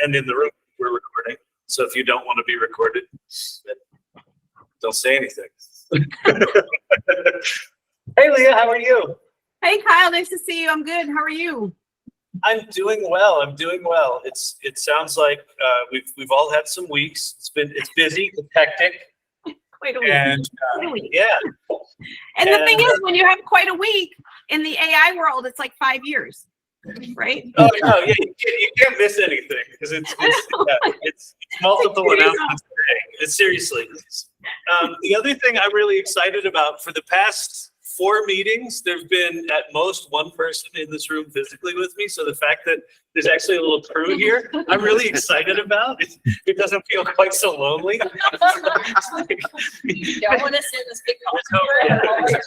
and in the room we're recording. So if you don't want to be recorded, then don't say anything. Hey, Leah, how are you? Hey, Kyle, nice to see you. I'm good. How are you? I'm doing well. It sounds like we've all had some weeks. It's busy, it's hectic. Quite a week. And Quite a week. yeah. And the thing is, when you have quite a week in the AI world, it's like 5 years, right? Oh no, yeah, you can't miss anything because it's multiple announcements today. It's seriously. The other thing I'm really excited about, for the past 4 meetings, there's been at most one person in this room physically with me. So the fact that there's actually a little crew here, I'm really excited about. It doesn't feel quite so lonely. You don't want to sit in this big conference.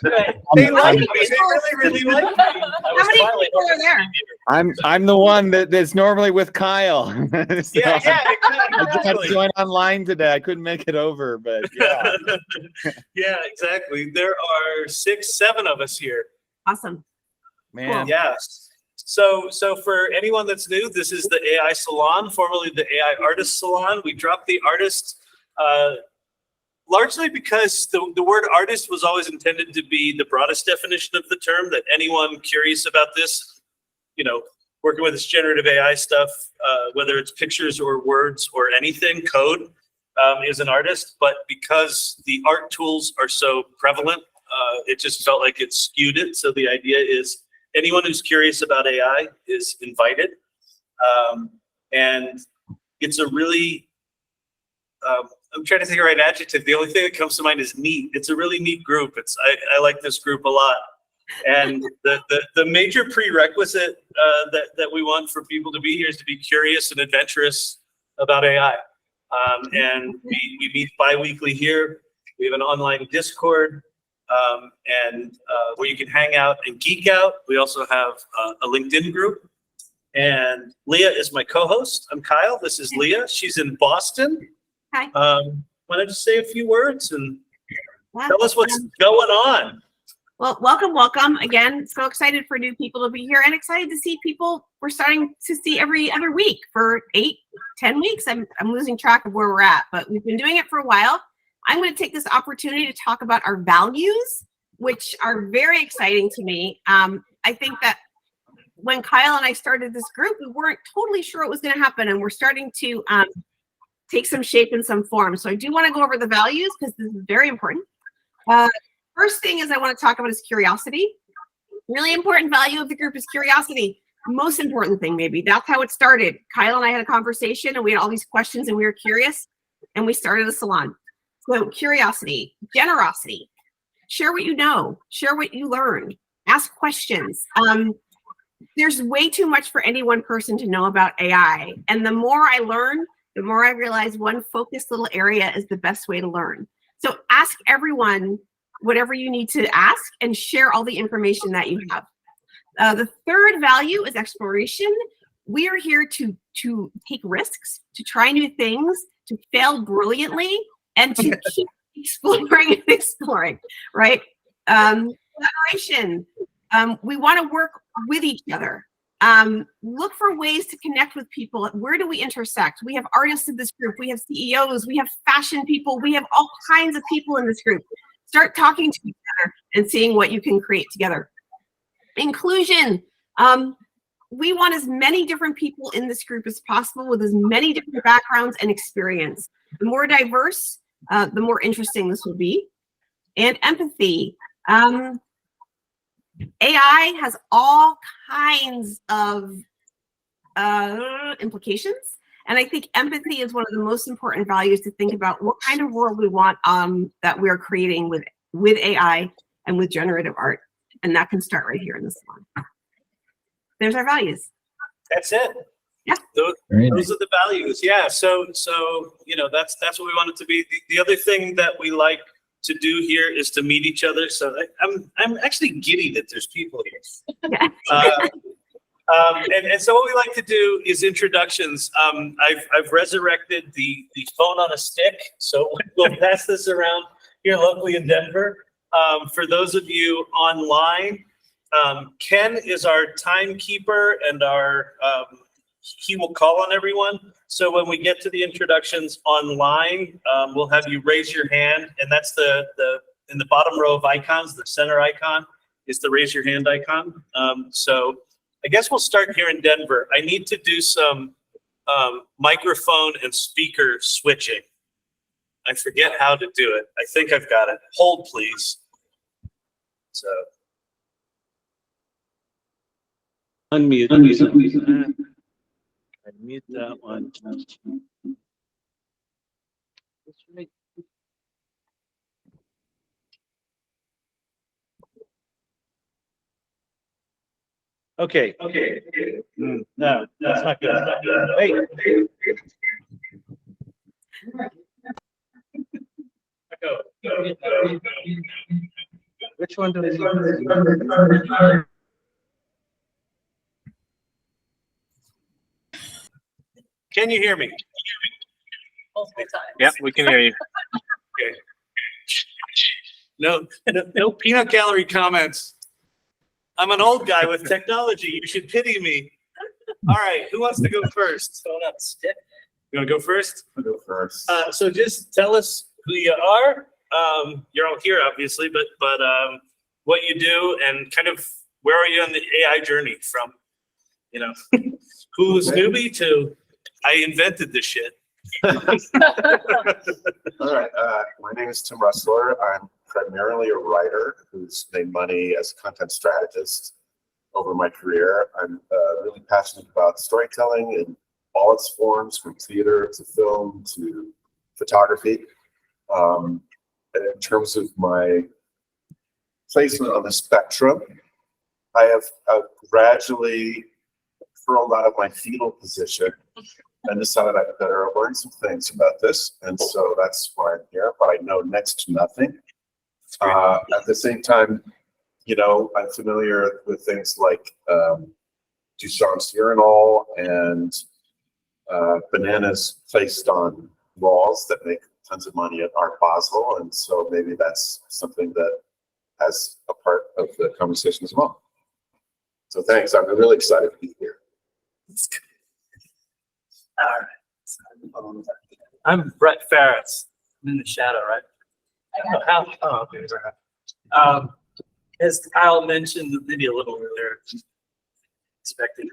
They like me. They really like me. How many people are there? I'm the one that's normally with Kyle. So Yeah, I just had to exactly. join online today. I couldn't make it over, but yeah. Yeah, exactly. There are 6, 7 of us here. Awesome. Man. Yes. So for anyone that's new, this is the AI Salon, formerly the AI Artist Salon. We dropped the artist largely because the word artist was always intended to be the broadest definition of the term, that anyone curious about this, working with this generative AI stuff, whether it's pictures or words or anything, code, is an artist. But because the art tools are so prevalent, it just felt like it skewed it. So the idea is anyone who's curious about AI is invited. And it's a really, I'm trying to think of the right adjective. The only thing that comes to mind is neat. It's a really neat group. I like this group a lot. And the major prerequisite that we want for people to be here is to be curious and adventurous about AI. And we meet bi-weekly here. We have an online Discord. And where you can hang out and geek out. We also have a LinkedIn group. And Leah is my co-host. I'm Kyle. This is Leah. She's in Boston. Hi. Why don't you say a few words and Yeah. tell us what's going on? Well, welcome again. So excited for new people to be here and excited to see people we're starting to see every other week for 8, 10 weeks. I'm losing track of where we're at, but we've been doing it for a while. I'm going to take this opportunity to talk about our values, which are very exciting to me. I think that when Kyle and I started this group, we weren't totally sure what was going to happen, and we're starting to take some shape and some form. So I do want to go over the values because this is very important. First thing is I want to talk about is curiosity. Really important value of the group is curiosity. Most important thing, maybe. That's how it started. Kyle and I had a conversation, and we had all these questions, and we were curious, and we started a salon. So curiosity, generosity, share what you know, share what you learned, ask questions. There's way too much for any one person to know about AI. And the more I learn, the more I realize one focused little area is the best way to learn. So ask everyone whatever you need to ask and share all the information that you have. The third value is exploration. We are here to take risks, to try new things, to fail brilliantly, and to keep exploring and exploring, right? Collaboration. We want to work with each other. Look for ways to connect with people. Where do we intersect? We have artists in this group. We have CEOs. We have fashion people. We have all kinds of people in this group. Start talking to each other and seeing what you can create together. Inclusion. We want as many different people in this group as possible with as many different backgrounds and experience. The more diverse, the more interesting this will be. And empathy. AI has all kinds of implications. And I think empathy is one of the most important values to think about what kind of world we want that we're creating with AI and with generative art. And that can start right here in the salon. There's our values. That's it. Yeah. Those are the values. Yeah. So that's what we want it to be. The other thing that we like to do here is to meet each other. So I'm actually giddy that there's people here. Yeah. And so what we like to do is introductions. I've resurrected the phone on a stick, so we'll pass this around here locally in Denver. For those of you online, Ken is our timekeeper and our he will call on everyone. So when we get to the introductions online, we'll have you raise your hand, and that's in the bottom row of icons, the center icon is the raise your hand icon. So I guess we'll start here in Denver. I need to do some microphone and speaker switching. I forget how to do it. I think I've got it. Hold, please. So unmute. I mute that one. Okay. No, that's not good. Wait. Which one do we use? Can you hear me? Multiple times. Yep, we can hear you. Okay. No peanut gallery comments. I'm an old guy with technology. You should pity me. All right, who wants to go first? You want to go first? I'll go first. So just tell us who you are. You're all here, obviously, but what you do and kind of where are you on the AI journey from, who's newbie to I invented this shit. All right. My name is Tim Russler. I'm primarily a writer who's made money as a content strategist over my career. I'm really passionate about storytelling in all its forms, from theater to film to photography. And in terms of my placement on the spectrum, I have gradually curled out of my fetal position and decided I better learn some things about this. And so that's why I'm here, but I know next to nothing. At the same time, I'm familiar with things like Duchamp's urinal and bananas placed on walls that make tons of money at Art Basel. And so maybe that's something that has a part of the conversation as well. So thanks. I'm really excited to be here. All right. I'm Brett Ferris. I'm in the shadow, right? As Kyle mentioned, maybe a little earlier, expected.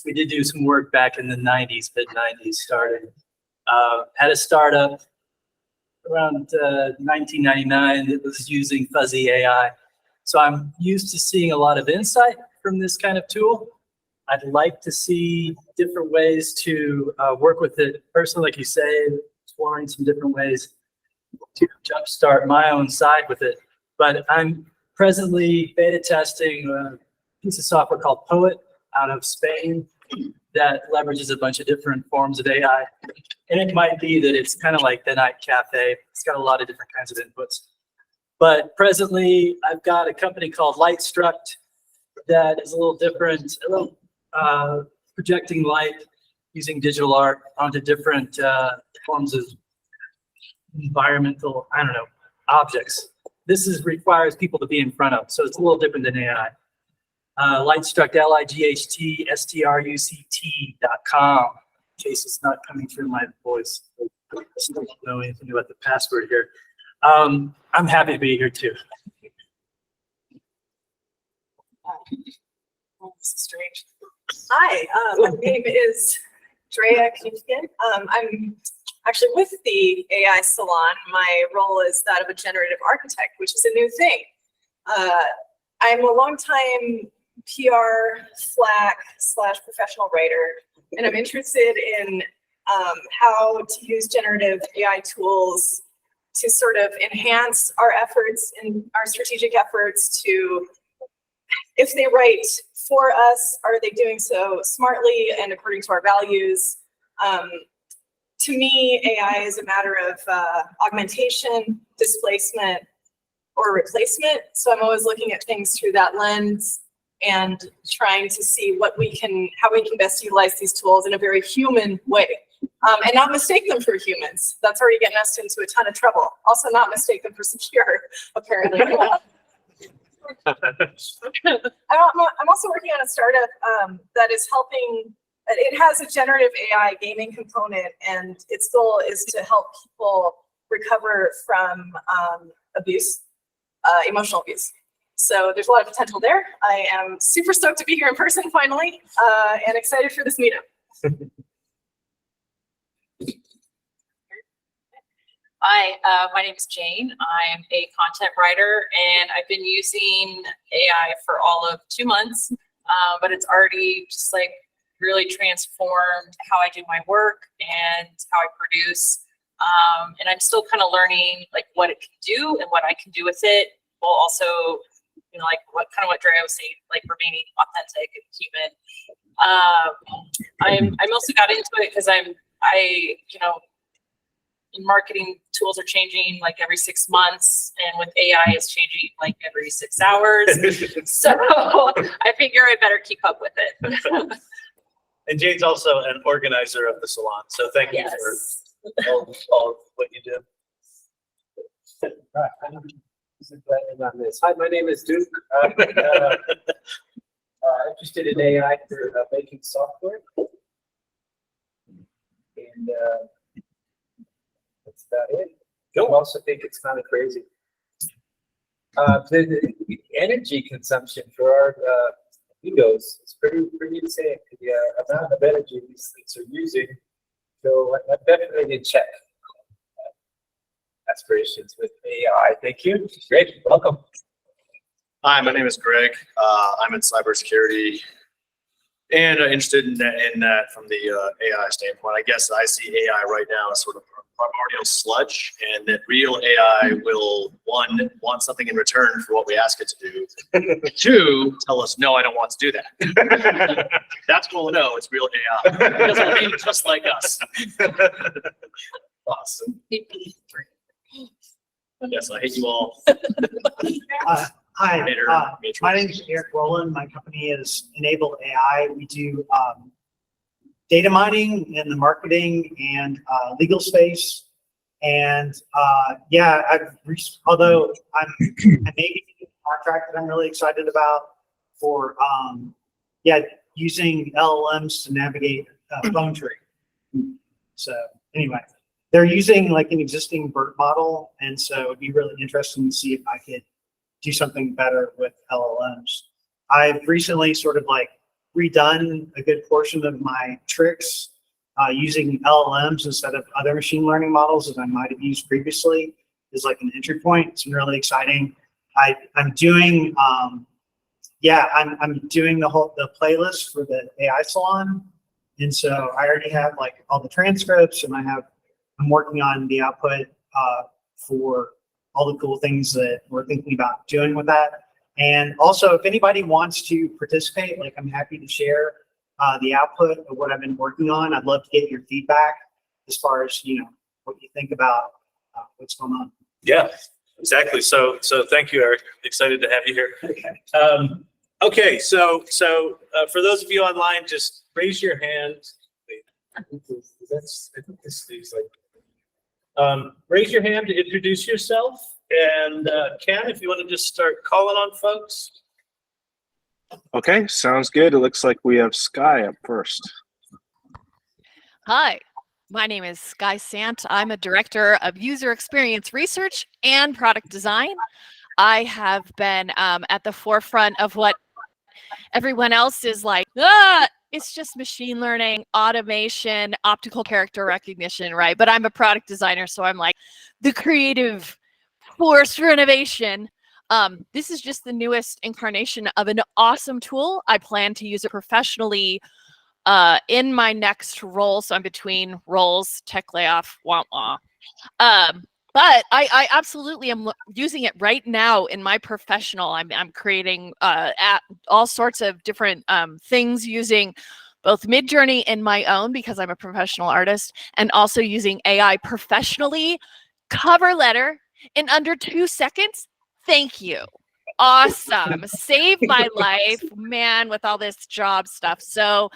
We did do some work back in the 90s, mid-90s, started. Had a startup around 1999 that was using fuzzy AI. So I'm used to seeing a lot of insight from this kind of tool. I'd like to see different ways to work with it personally, like you say, exploring some different ways to jumpstart my own side with it. But I'm presently beta testing a piece of software called Poet out of Spain that leverages a bunch of different forms of AI. And it might be that it's kind of like the Night Cafe. It's got a lot of different kinds of inputs. But presently, I've got a company called Lightstruct that is a little different, projecting light using digital art onto different forms of environmental, objects. This requires people to be in front of, so it's a little different than AI. Lightstruct, LIGHTSTRUCT.com, in case it's not coming through my voice. I don't know anything about the password here. I'm happy to be here too. This is strange. Hi, my name is Drea Knutkin. I'm actually with the AI Salon. My role is that of a generative architect, which is a new thing. I'm a longtime PR / professional writer, and I'm interested in how to use generative AI tools to sort of enhance our efforts and our strategic efforts to, if they write for us, are they doing so smartly and according to our values? To me, AI is a matter of augmentation, displacement, or replacement. So I'm always looking at things through that lens and trying to see how we can best utilize these tools in a very human way. And not mistake them for humans. That's already getting us into a ton of trouble. Also not mistake them for secure, apparently. I'm also working on a startup that is helping it has a generative AI gaming component, and its goal is to help people recover from abuse, emotional abuse. So there's a lot of potential there. I am super stoked to be here in person finally, and excited for this meetup. Hi, my name is Jane. I'm a content writer, and I've been using AI for all of 2 months, but it's already just like really transformed how I do my work and how I produce. And I'm still kind of learning like what it can do and what I can do with it, while also, you know, like what Drea was saying, like remaining authentic and human. I mostly got into it because you know, marketing tools are changing like every 6 months, and with AI it's changing like every 6 hours. So I figure I better keep up with it. And Jane's also an organizer of the salon, so thank you Yes. for all of what you do. Hi, my name is Duke. I'm interested in AI for making software. And that's about it. I also think it's kind of crazy. The energy consumption for our egos is pretty insane. The amount of energy these things are using. So I'm definitely in check. Aspirations with AI. Thank you. Great. Welcome. Hi, my name is Greg. I'm in cybersecurity and interested in that from the AI standpoint. I guess I see AI right now as sort of primordial sludge, and that real AI will, one, want something in return for what we ask it to do. Two, tell us, no, I don't want to do that. That's cool to know. It's real AI. It doesn't behave just like us. Awesome. Yes, I hate you all. Hi, Matrix. my name is Eric Rowland. My company is Enable AI. We do data mining in the marketing and legal space. And yeah, although I may be a contract that I'm really excited about for using LLMs to navigate phone tree. So anyway, they're using like an existing BERT model, and so it'd be really interesting to see if I could do something better with LLMs. I've recently sort of like redone a good portion of my tricks using LLMs instead of other machine learning models that I might have used previously as like an entry point. It's really exciting. I'm doing I'm doing the playlist for the AI salon, and so I already have like all the transcripts, and I'm working on the output for all the cool things that we're thinking about doing with that. And also, if anybody wants to participate, like I'm happy to share the output of what I've been working on. I'd love to get your feedback as far as, you know, what you think about what's going on. Yeah, exactly. So thank you, Eric. Excited to have you here. Okay. Okay, so for those of you online, just raise your hand. Raise your hand to introduce yourself, and Ken, if you want to just start calling on folks. Okay, sounds good. It looks like we have Sky up first. Hi, my name is Sky Sant. I'm a director of user experience research and product design. I have been at the forefront of what everyone else is like, it's just machine learning, automation, optical character recognition, right? But I'm a product designer, so I'm like the creative force for innovation. This is just the newest incarnation of an awesome tool. I plan to use it professionally in my next role. So I'm between roles, tech layoff, wah wah. But I absolutely am using it right now in my professional. I'm creating all sorts of different things using both Midjourney in my own because I'm a professional artist, and also using AI professionally. Cover letter in under 2 seconds. Thank you. Awesome. Saved my life, man, with all this job stuff. So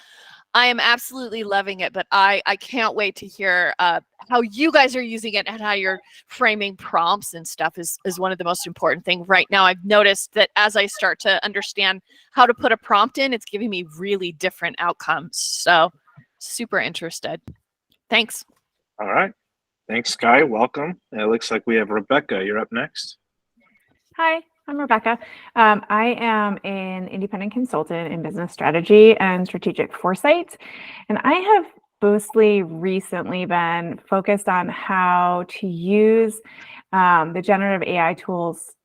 I am absolutely loving it, but I can't wait to hear how you guys are using it and how you're framing prompts and stuff is one of the most important things right now. I've noticed that as I start to understand how to put a prompt in, it's giving me really different outcomes. So super interested. Thanks. All right. Thanks, Sky. Welcome. It looks like we have Rebecca. You're up next. Hi, I'm Rebecca. I am an independent consultant in business strategy and strategic foresight, and I have mostly recently been focused on how to use the generative AI tools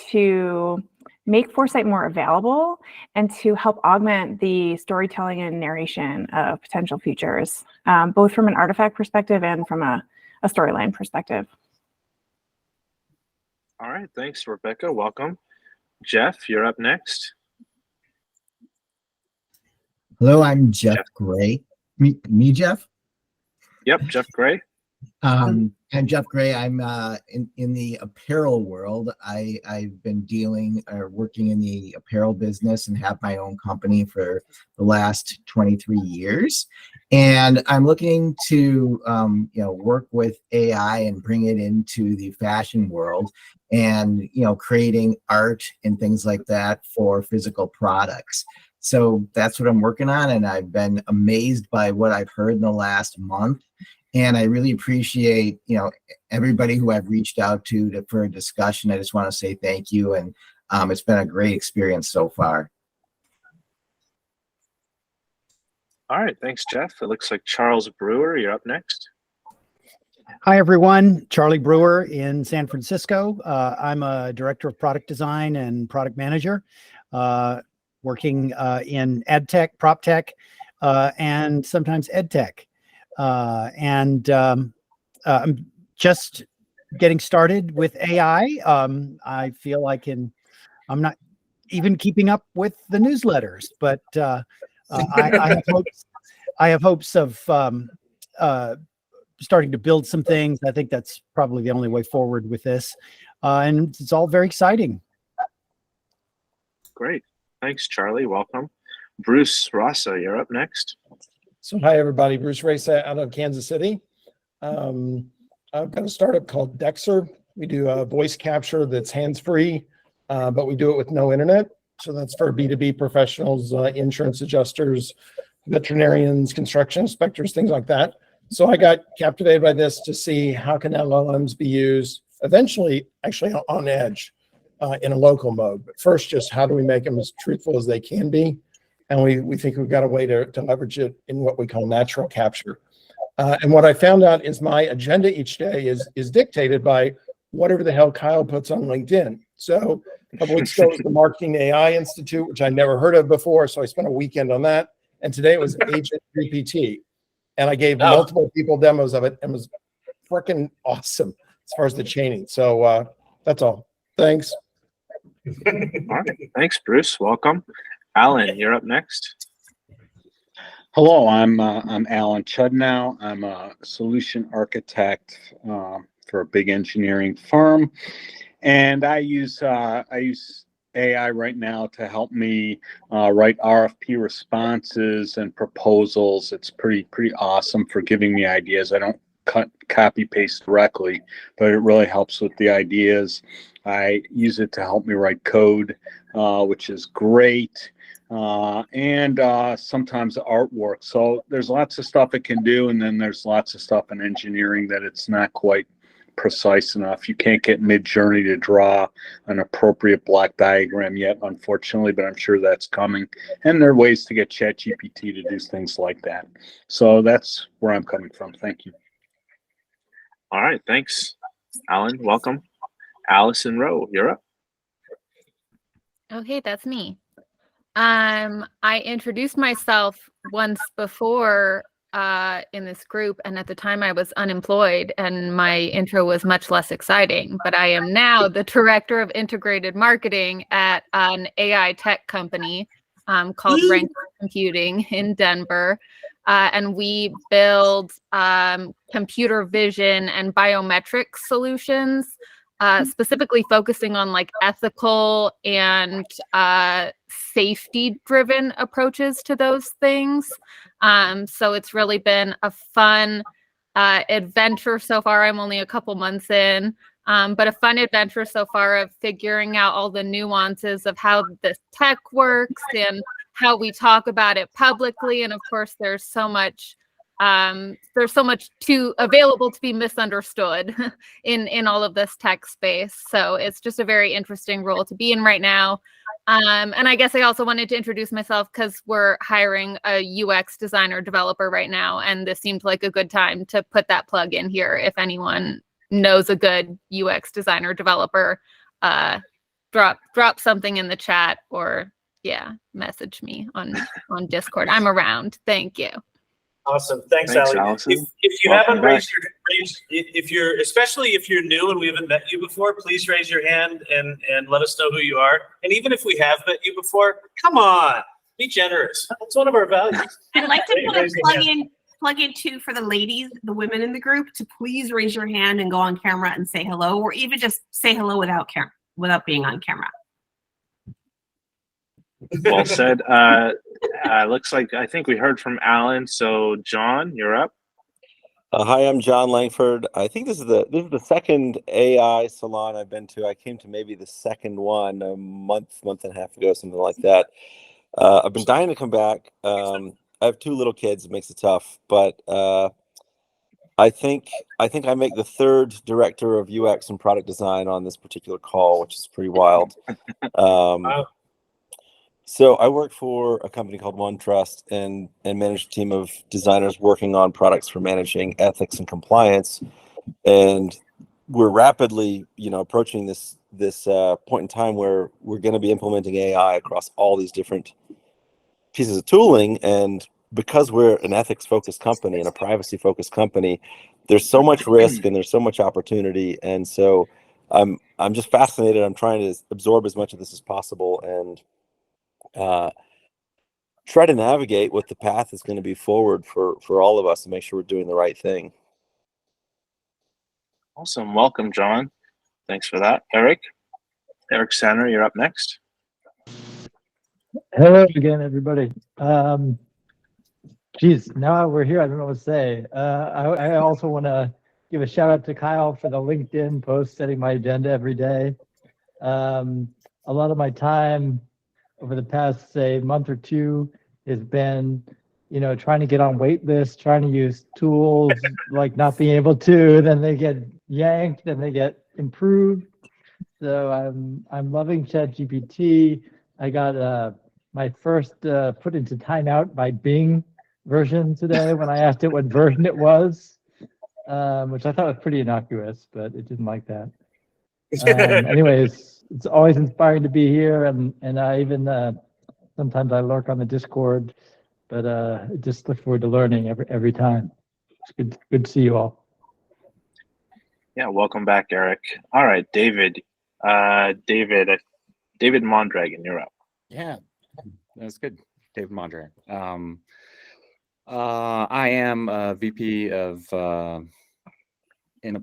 to make foresight more available and to help augment the storytelling and narration of potential futures, both from an artifact perspective and from a storyline perspective. All right. Thanks, Rebecca. Welcome. Jeff, you're up next. Hello, I'm Jeff Gray. Me, Jeff? Yep, Jeff Gray. I'm Jeff Gray. I'm in the apparel world. I've been working in the apparel business and have my own company for the last 23 years. And I'm looking to work with AI and bring it into the fashion world and creating art and things like that for physical products. So that's what I'm working on, and I've been amazed by what I've heard in the last month. And I really appreciate, everybody who I've reached out to for a discussion. I just want to say thank you, and it's been a great experience so far. All right, thanks, Jeff. It looks like Charles Brewer, you're up next. Hi, everyone. Charlie Brewer in San Francisco. I'm a director of product design and product manager, working in ed tech, prop tech, and sometimes ed tech. I'm just getting started with AI. I feel like I'm not even keeping up with the newsletters, but I have hopes of starting to build some things. I think that's probably the only way forward with this. And it's all very exciting. Great. Thanks, Charlie. Welcome. Bruce Rasa, you're up next. So hi, everybody. Bruce Rasa out of Kansas City. I've got a startup called Dexer. We do a voice capture that's hands-free, but we do it with no internet. So that's for B2B professionals, insurance adjusters, veterinarians, construction inspectors, things like that. So I got captivated by this to see how can LLMs be used eventually actually on edge in a local mode. But first, just how do we make them as truthful as they can be? And we think we've got a way to leverage it in what we call natural capture. And what I found out is my agenda each day is dictated by whatever the hell Kyle puts on LinkedIn. So a couple weeks ago was the Marketing AI Institute, which I never heard of before. So I spent a weekend on that. And today it was Agent GPT. And I gave multiple people demos of it and it was freaking awesome as far as the chaining. So that's all. Thanks. All right. Thanks, Bruce. Welcome. Alan, you're up next. Hello, I'm Alan Chudnow. I'm a solution architect for a big engineering firm, and I use AI right now to help me write RFP responses and proposals. It's pretty awesome for giving me ideas. I don't copy paste directly, but it really helps with the ideas. I use it to help me write code, which is great. And sometimes artwork. So there's lots of stuff it can do, and then there's lots of stuff in engineering that it's not quite precise enough. You can't get Midjourney to draw an appropriate block diagram yet, unfortunately, but I'm sure that's coming. And there are ways to get ChatGPT to do things like that. So that's where I'm coming from. Thank you. All right, thanks, Alan. Welcome. Allison Rowe, you're up. Okay, that's me. I introduced myself once before in this group, and at the time I was unemployed and my intro was much less exciting, but I am now the director of integrated marketing at an AI tech company called Banter Computing in Denver. And we build computer vision and biometric solutions, specifically focusing on like ethical and safety driven approaches to those things. So it's really been a fun adventure so far. I'm only a couple months in, but a fun adventure so far of figuring out all the nuances of how this tech works and how we talk about it publicly. And of course, there's so much available to be misunderstood in all of this tech space. So it's just a very interesting role to be in right now. And I guess I also wanted to introduce myself because we're hiring a UX designer developer right now. And this seemed like a good time to put that plug in here. If anyone knows a good UX designer developer, drop something in the chat or message me on Discord. I'm around. Thank you. Awesome. Thanks, Thanks, Ali. Allison. If you Welcome haven't back. especially if you're new and we haven't met you before, please raise your hand and let us know who you are. And even if we have met you before, come on, be generous. That's one of our values. I'd like to put a Raise your hand. plug in too for the ladies, the women in the group, to please raise your hand and go on camera and say hello, or even just say hello without being on camera. Well said. Looks like I think we heard from Alan. So John, you're up. Hi, I'm John Langford. I think this is the second AI salon I've been to. I came to maybe the second one a month and a half ago, something like that. I've been dying to come back. I have 2 little kids. It makes it tough, but I think I make the 3rd director of UX and product design on this particular call, which is pretty wild. So I work for a company called OneTrust and manage a team of designers working on products for managing ethics and compliance. And we're rapidly, approaching this point in time where we're going to be implementing AI across all these different pieces of tooling. And because we're an ethics-focused company and a privacy-focused company, there's so much risk and there's so much opportunity. And so I'm just fascinated. I'm trying to absorb as much of this as possible and try to navigate what the path is going to be forward for all of us and make sure we're doing the right thing. Awesome. Welcome, John. Thanks for that. Eric Sanner, you're up next. Hello again, everybody. Geez, now we're here. I don't know what to say. I also want to give a shout out to Kyle for the LinkedIn post setting my agenda every day. A lot of my time over the past, say, month or 2 has been, trying to get on wait lists, trying to use tools, like not being able to, then they get yanked, then they get improved. So I'm loving ChatGPT. I got my first put into timeout by Bing version today when I asked it what version it was, which I thought was pretty innocuous, but it didn't like that. Anyways, it's always inspiring to be here, and I even sometimes I lurk on the Discord, but I just look forward to learning every time. It's good to see you all. Yeah, welcome back, Eric. All right, David Mondragon, you're up. Yeah, that's good. David Mondragon. I am a VP of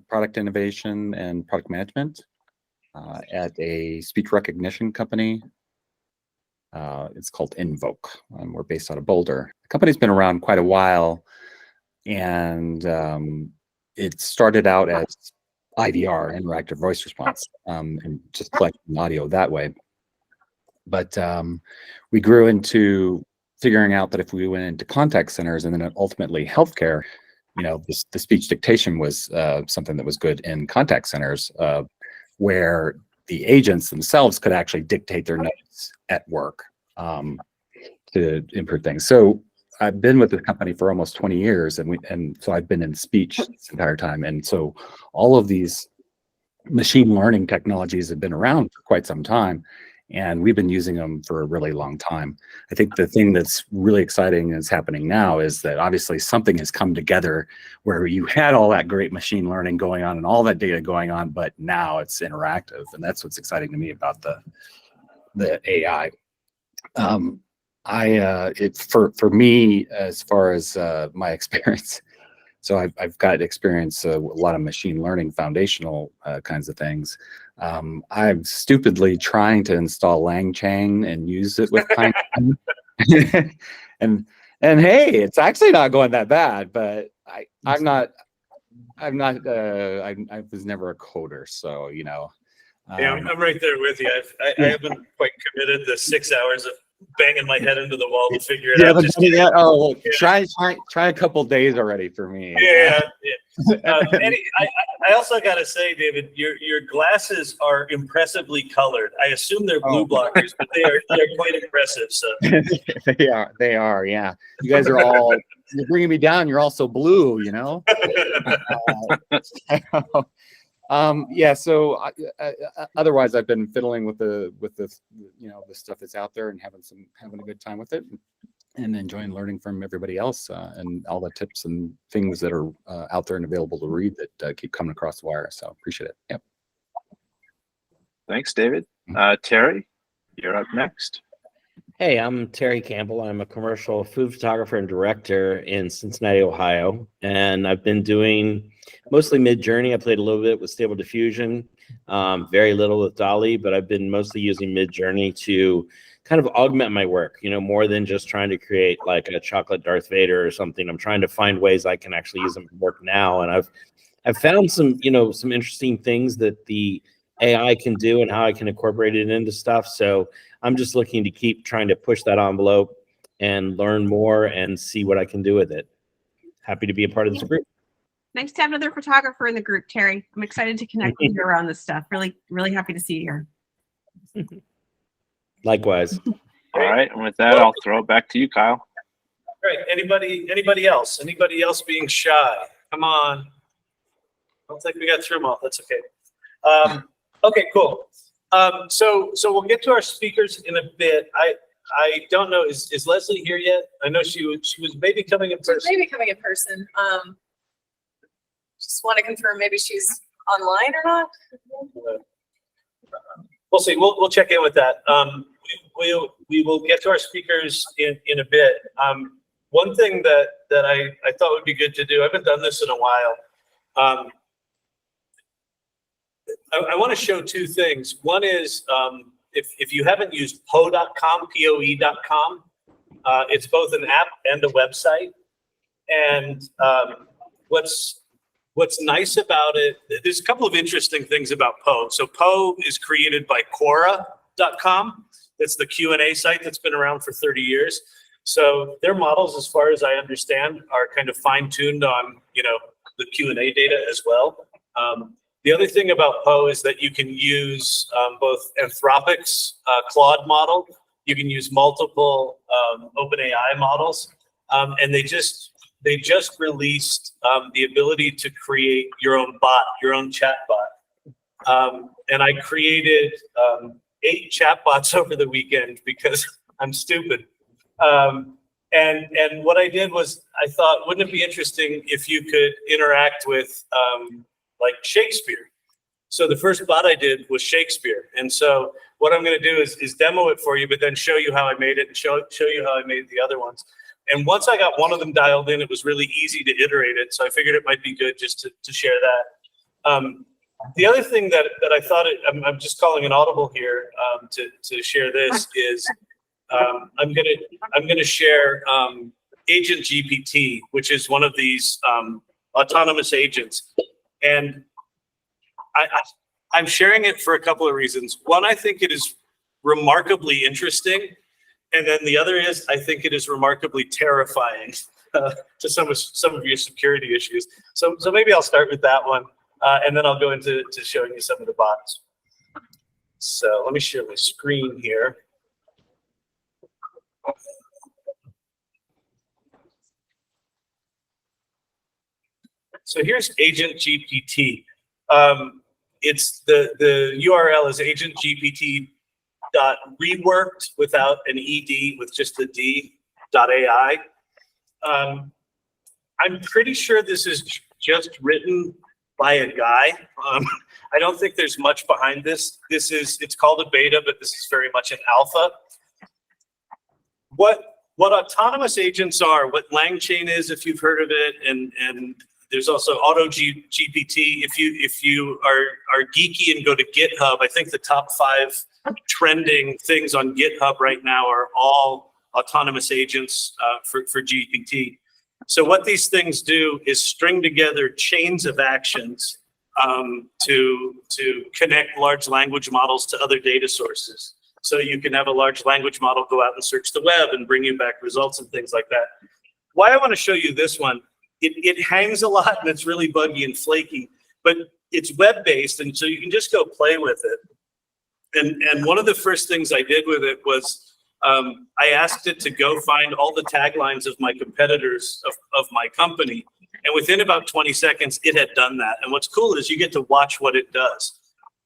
product innovation and product management at a speech recognition company. It's called Invoke. We're based out of Boulder. The company's been around quite a while, and it started out as IVR, interactive voice response, and just collecting audio that way. But we grew into figuring out that if we went into contact centers and then ultimately healthcare, the speech dictation was something that was good in contact centers, where the agents themselves could actually dictate their notes at work to improve things. So I've been with the company for almost 20 years, and so I've been in speech this entire time. And so all of these machine learning technologies have been around for quite some time, and we've been using them for a really long time. I think the thing that's really exciting that's happening now is that obviously something has come together where you had all that great machine learning going on and all that data going on, but now it's interactive, and that's what's exciting to me about the AI. For me, as far as my experience, so I've got experience a lot of machine learning foundational kinds of things. I'm stupidly trying to install LangChain and use it with Python. and hey, it's actually not going that bad, but I was never a coder, so Yeah, I'm right there with you. I haven't quite committed the 6 hours of banging my head into the wall to figure it Yeah, out. but Just kidding. oh, look, try a couple days already for me. Yeah. I also got to say, David, your glasses are impressively colored. I assume they're blue blockers, but they're quite impressive. So They are. Yeah, you guys are all you're bringing me down. You're all so blue, you know. Yeah. So otherwise, I've been fiddling with the the stuff that's out there and having a good time with it. And enjoying learning from everybody else and all the tips and things that are out there and available to read that keep coming across the wire. So appreciate it. Yep. Thanks, David. Terry, you're up next. Hey, I'm Terry Campbell. I'm a commercial food photographer and director in Cincinnati, Ohio. And I've been doing mostly Mid-Journey. I played a little bit with Stable Diffusion, very little with Dolly, but I've been mostly using Mid-Journey to kind of augment my work, more than just trying to create like a chocolate Darth Vader or something. I'm trying to find ways I can actually use them for work now. And I've found some interesting things that the AI can do and how I can incorporate it into stuff. So I'm just looking to keep trying to push that envelope and learn more and see what I can do with it. Happy to be a part of this group. Nice to have another photographer in the group, Terry. I'm excited to connect with you around this stuff. Really, really happy to see you here. Likewise. All right, and with that, I'll throw it back to you, Kyle. Great. Anybody else? Anybody else being shy? Come on. I don't think we got through them all. That's okay. Okay, cool. So we'll get to our speakers in a bit. I don't know. Is Leslie here yet? I know she was maybe coming in person. Maybe coming in person. Just want to confirm maybe she's online or not. We'll see. We'll check in with that. We will get to our speakers in a bit. One thing that I thought would be good to do. I haven't done this in a while. I want to show two things. One is if you haven't used poe.com, POE.com, it's both an app and a website. And what's nice about it, there's a couple of interesting things about Poe. So Poe is created by Quora.com. That's the Q&A site that's been around for 30 years. So their models, as far as I understand, are kind of fine-tuned on the Q&A data as well. The other thing about Poe is that you can use both Anthropic's Claude model. You can use multiple OpenAI models, and they just released the ability to create your own bot, your own chat bot. And I created 8 chatbots over the weekend because I'm stupid. And what I did was I thought, wouldn't it be interesting if you could interact with like Shakespeare? So the first bot I did was Shakespeare. And so what I'm going to do is demo it for you, but then show you how I made it and show you how I made the other ones. And once I got one of them dialed in, it was really easy to iterate it. So I figured it might be good just to share that. The other thing that I thought, I'm just calling an audible here to share this is I'm gonna share Agent GPT, which is one of these autonomous agents. And I'm sharing it for a couple of reasons. One, I think it is remarkably interesting. And then the other is, I think it is remarkably terrifying to some of your security issues. So maybe I'll start with that one, and then I'll go into showing you some of the bots. So let me share my screen here. So here's Agent GPT. It's the URL is agentgpt.reworked without an ed, with just a d.ai. I'm pretty sure this is just written by a guy. I don't think there's much behind this. It's called a beta, but this is very much an alpha. What autonomous agents are, what LangChain is, if you've heard of it, and there's also AutoGPT. If you are geeky and go to GitHub, I think the top 5 trending things on GitHub right now are all autonomous agents for GPT. So what these things do is string together chains of actions to connect large language models to other data sources. So you can have a large language model go out and search the web and bring you back results and things like that. Why I want to show you this one, it hangs a lot and it's really buggy and flaky, but it's web-based, and so you can just go play with it. And one of the first things I did with it was I asked it to go find all the taglines of my competitors of my company. And within about 20 seconds, it had done that. And what's cool is you get to watch what it does.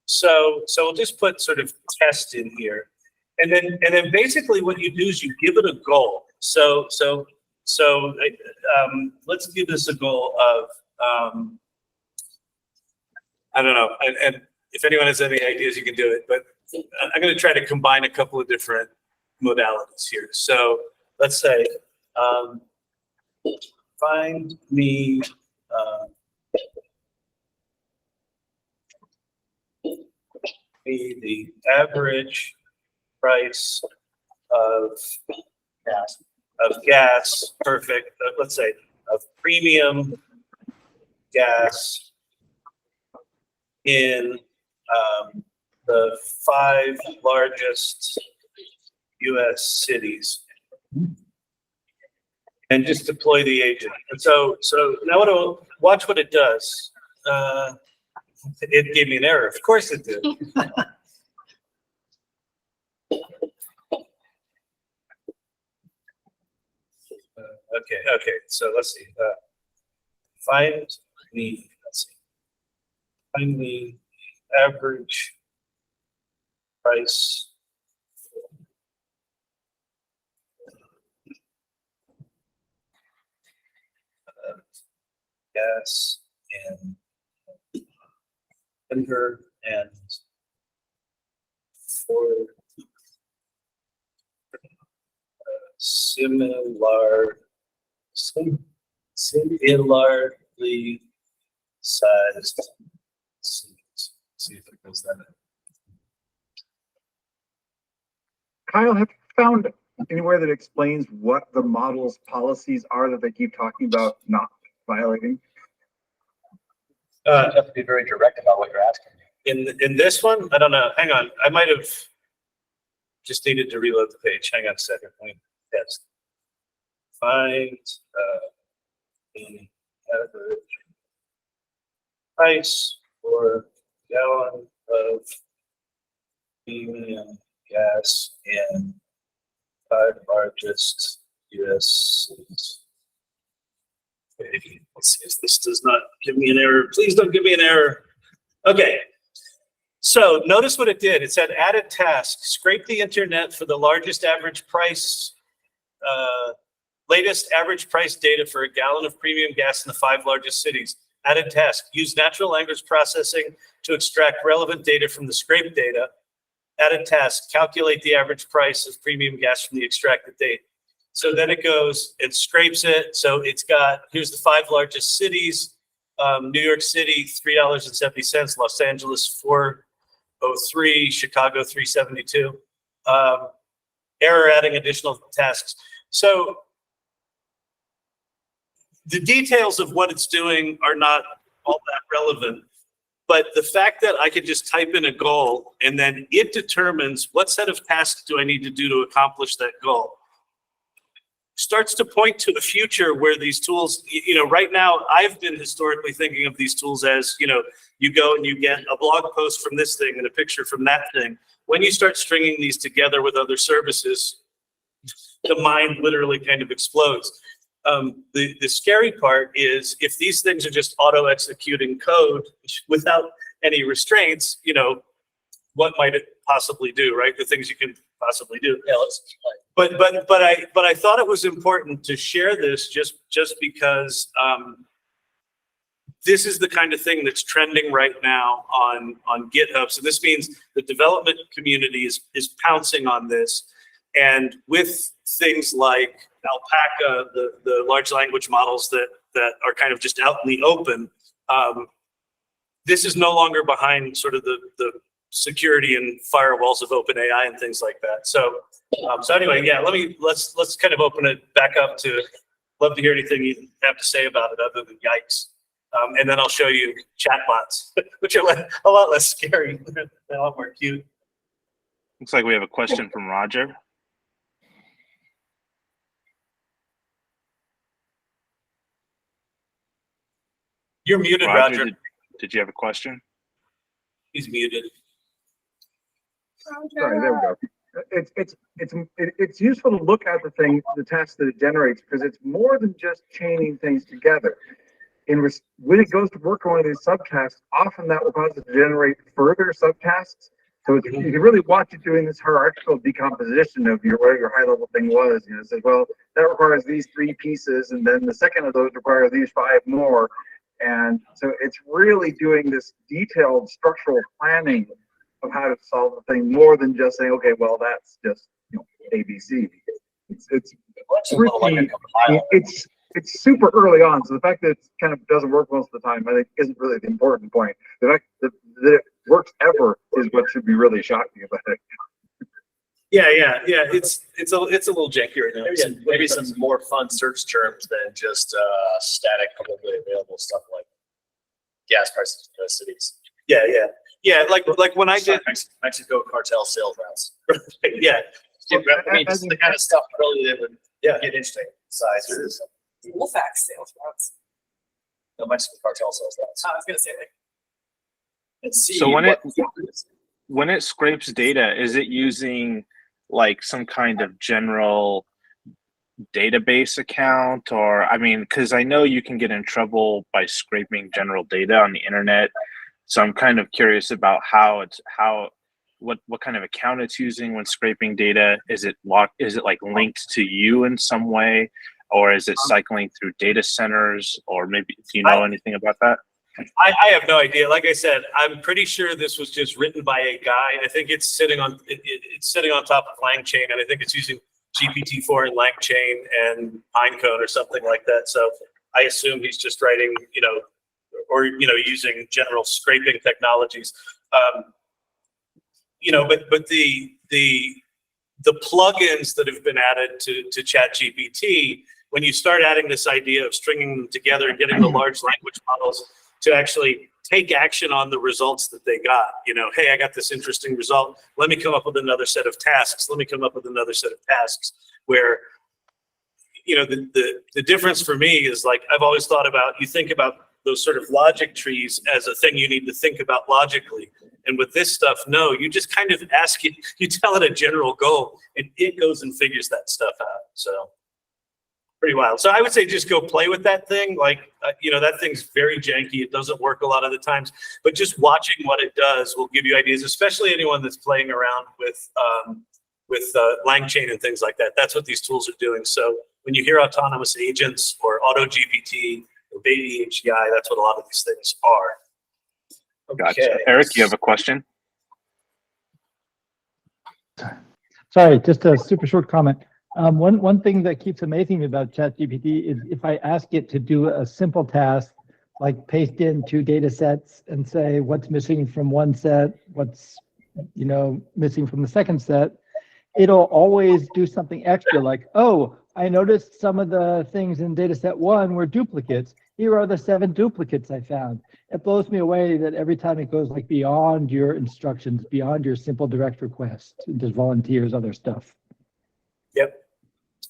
So we'll just put sort of test in here. And then basically what you do is you give it a goal. So let's give this a goal of, I don't know. And if anyone has any ideas, you can do it. But I'm going to try to combine a couple of different modalities here. So let's say, find me the average price of gas, perfect. Let's say of premium gas in the 5 largest U.S. cities, and just deploy the agent. And so now watch what it does. It gave me an error. Of course it did. Okay. So let's see. Find the average price of gas and Banter and for similarly sized cities. See if it goes that in. Kyle, have you found anywhere that explains what the model's policies are that they keep talking about not violating? You have to be very direct about what you're asking. In this one, I don't know. Hang on. I might have just needed to reload the page. Hang on a second. Let me test. Find the average price for gallon of premium gas in 5 largest U.S. cities. Okay, let's see if this does not give me an error. Please don't give me an error. Okay. So notice what it did. It said added task, scrape the internet for the largest average price, latest average price data for a gallon of premium gas in the 5 largest cities. Added task, use natural language processing to extract relevant data from the scraped data. Added task, calculate the average price of premium gas from the extracted data. So then it goes and scrapes it. So it's got, here's the 5 largest cities. New York City, $3.70. Los Angeles, $4.03. Chicago, $3.72. Error adding additional tasks. So the details of what it's doing are not all that relevant. But the fact that I could just type in a goal and then it determines what set of tasks do I need to do to accomplish that goal starts to point to the future where these tools, right now I've been historically thinking of these tools as, you go and you get a blog post from this thing and a picture from that thing. When you start stringing these together with other services, the mind literally kind of explodes. The scary part is if these things are just auto-executing code without any restraints, what might it possibly do, right? The things you can possibly do. Yeah, let's explain. But I thought it was important to share this just because this is the kind of thing that's trending right now on GitHub. So this means the development community is pouncing on this. And with things like Alpaca, the large language models that are kind of just out in the open, this is no longer behind sort of the security and firewalls of OpenAI and things like that. So anyway, yeah, let's kind of open it back up to, love to hear anything you have to say about it other than yikes. And then I'll show you chatbots, which are a lot less scary, a lot more cute. Looks like we have a question from Roger. You're muted, Roger. Did you have a question? He's muted. Sorry, there we go. It's useful to look at the text that it generates, because it's more than just chaining things together. When it goes to work on one of these subtasks, often that will cause it to generate further subtasks. So you can really watch it doing this hierarchical decomposition of where your high level thing was. It says, well, that requires these 3 pieces, and then the second of those requires these 5 more. And so it's really doing this detailed structural planning of how to solve the thing, more than just saying, okay, well, that's just ABC. It's super early on, so the fact that it kind of doesn't work most of the time, I think, isn't really the important point. The fact that it works ever is what should be really shocking about it. Yeah. It's a little janky right now. Maybe some more fun search terms than just static, publicly available stuff like gas prices in US cities. Yeah. Like when I did Mexico cartel sales routes. Yeah. I mean, just the kind of stuff really that would get interesting. Sizes. Wolfax sales routes. No, Mexican cartel sales routes. I was gonna say like. So when it scrapes data, is it using like some kind of general database account? Or, I mean, because I know you can get in trouble by scraping general data on the internet. So I'm kind of curious about what kind of account it's using when scraping data. Is it like linked to you in some way, or is it cycling through data centers, or maybe do you know anything about that? I have no idea. Like I said, I'm pretty sure this was just written by a guy. I think it's sitting on top of LangChain, and I think it's using GPT-4 and LangChain and Pinecone or something like that. So I assume he's just writing, or using general scraping technologies. But the plugins that have been added to ChatGPT, when you start adding this idea of stringing them together and getting the large language models to actually take action on the results that they got, hey, I got this interesting result. Let me come up with another set of tasks. Let me come up with another set of tasks where, the difference for me is, like, I've always thought about, you think about those sort of logic trees as a thing you need to think about logically. And with this stuff, no, you just kind of ask it, you tell it a general goal, and it goes and figures that stuff out. So pretty wild. So I would say just go play with that thing. Like, that thing's very janky. It doesn't work a lot of the times, but just watching what it does will give you ideas, especially anyone that's playing around with LangChain and things like that. That's what these tools are doing. So when you hear autonomous agents or auto GPT or baby HEI, that's what a lot of these things are. Gotcha. Okay. Eric, you have a question? Sorry, just a super short comment. One thing that keeps amazing me about ChatGPT is if I ask it to do a simple task, like paste in 2 data sets and say what's missing from one set, what's missing from the second set, it'll always do something extra, like, oh, I noticed some of the things in data set 1 were duplicates. Here are the 7 duplicates I found. It blows me away that every time it goes like beyond your instructions, beyond your simple direct request, it just volunteers other stuff. Yep.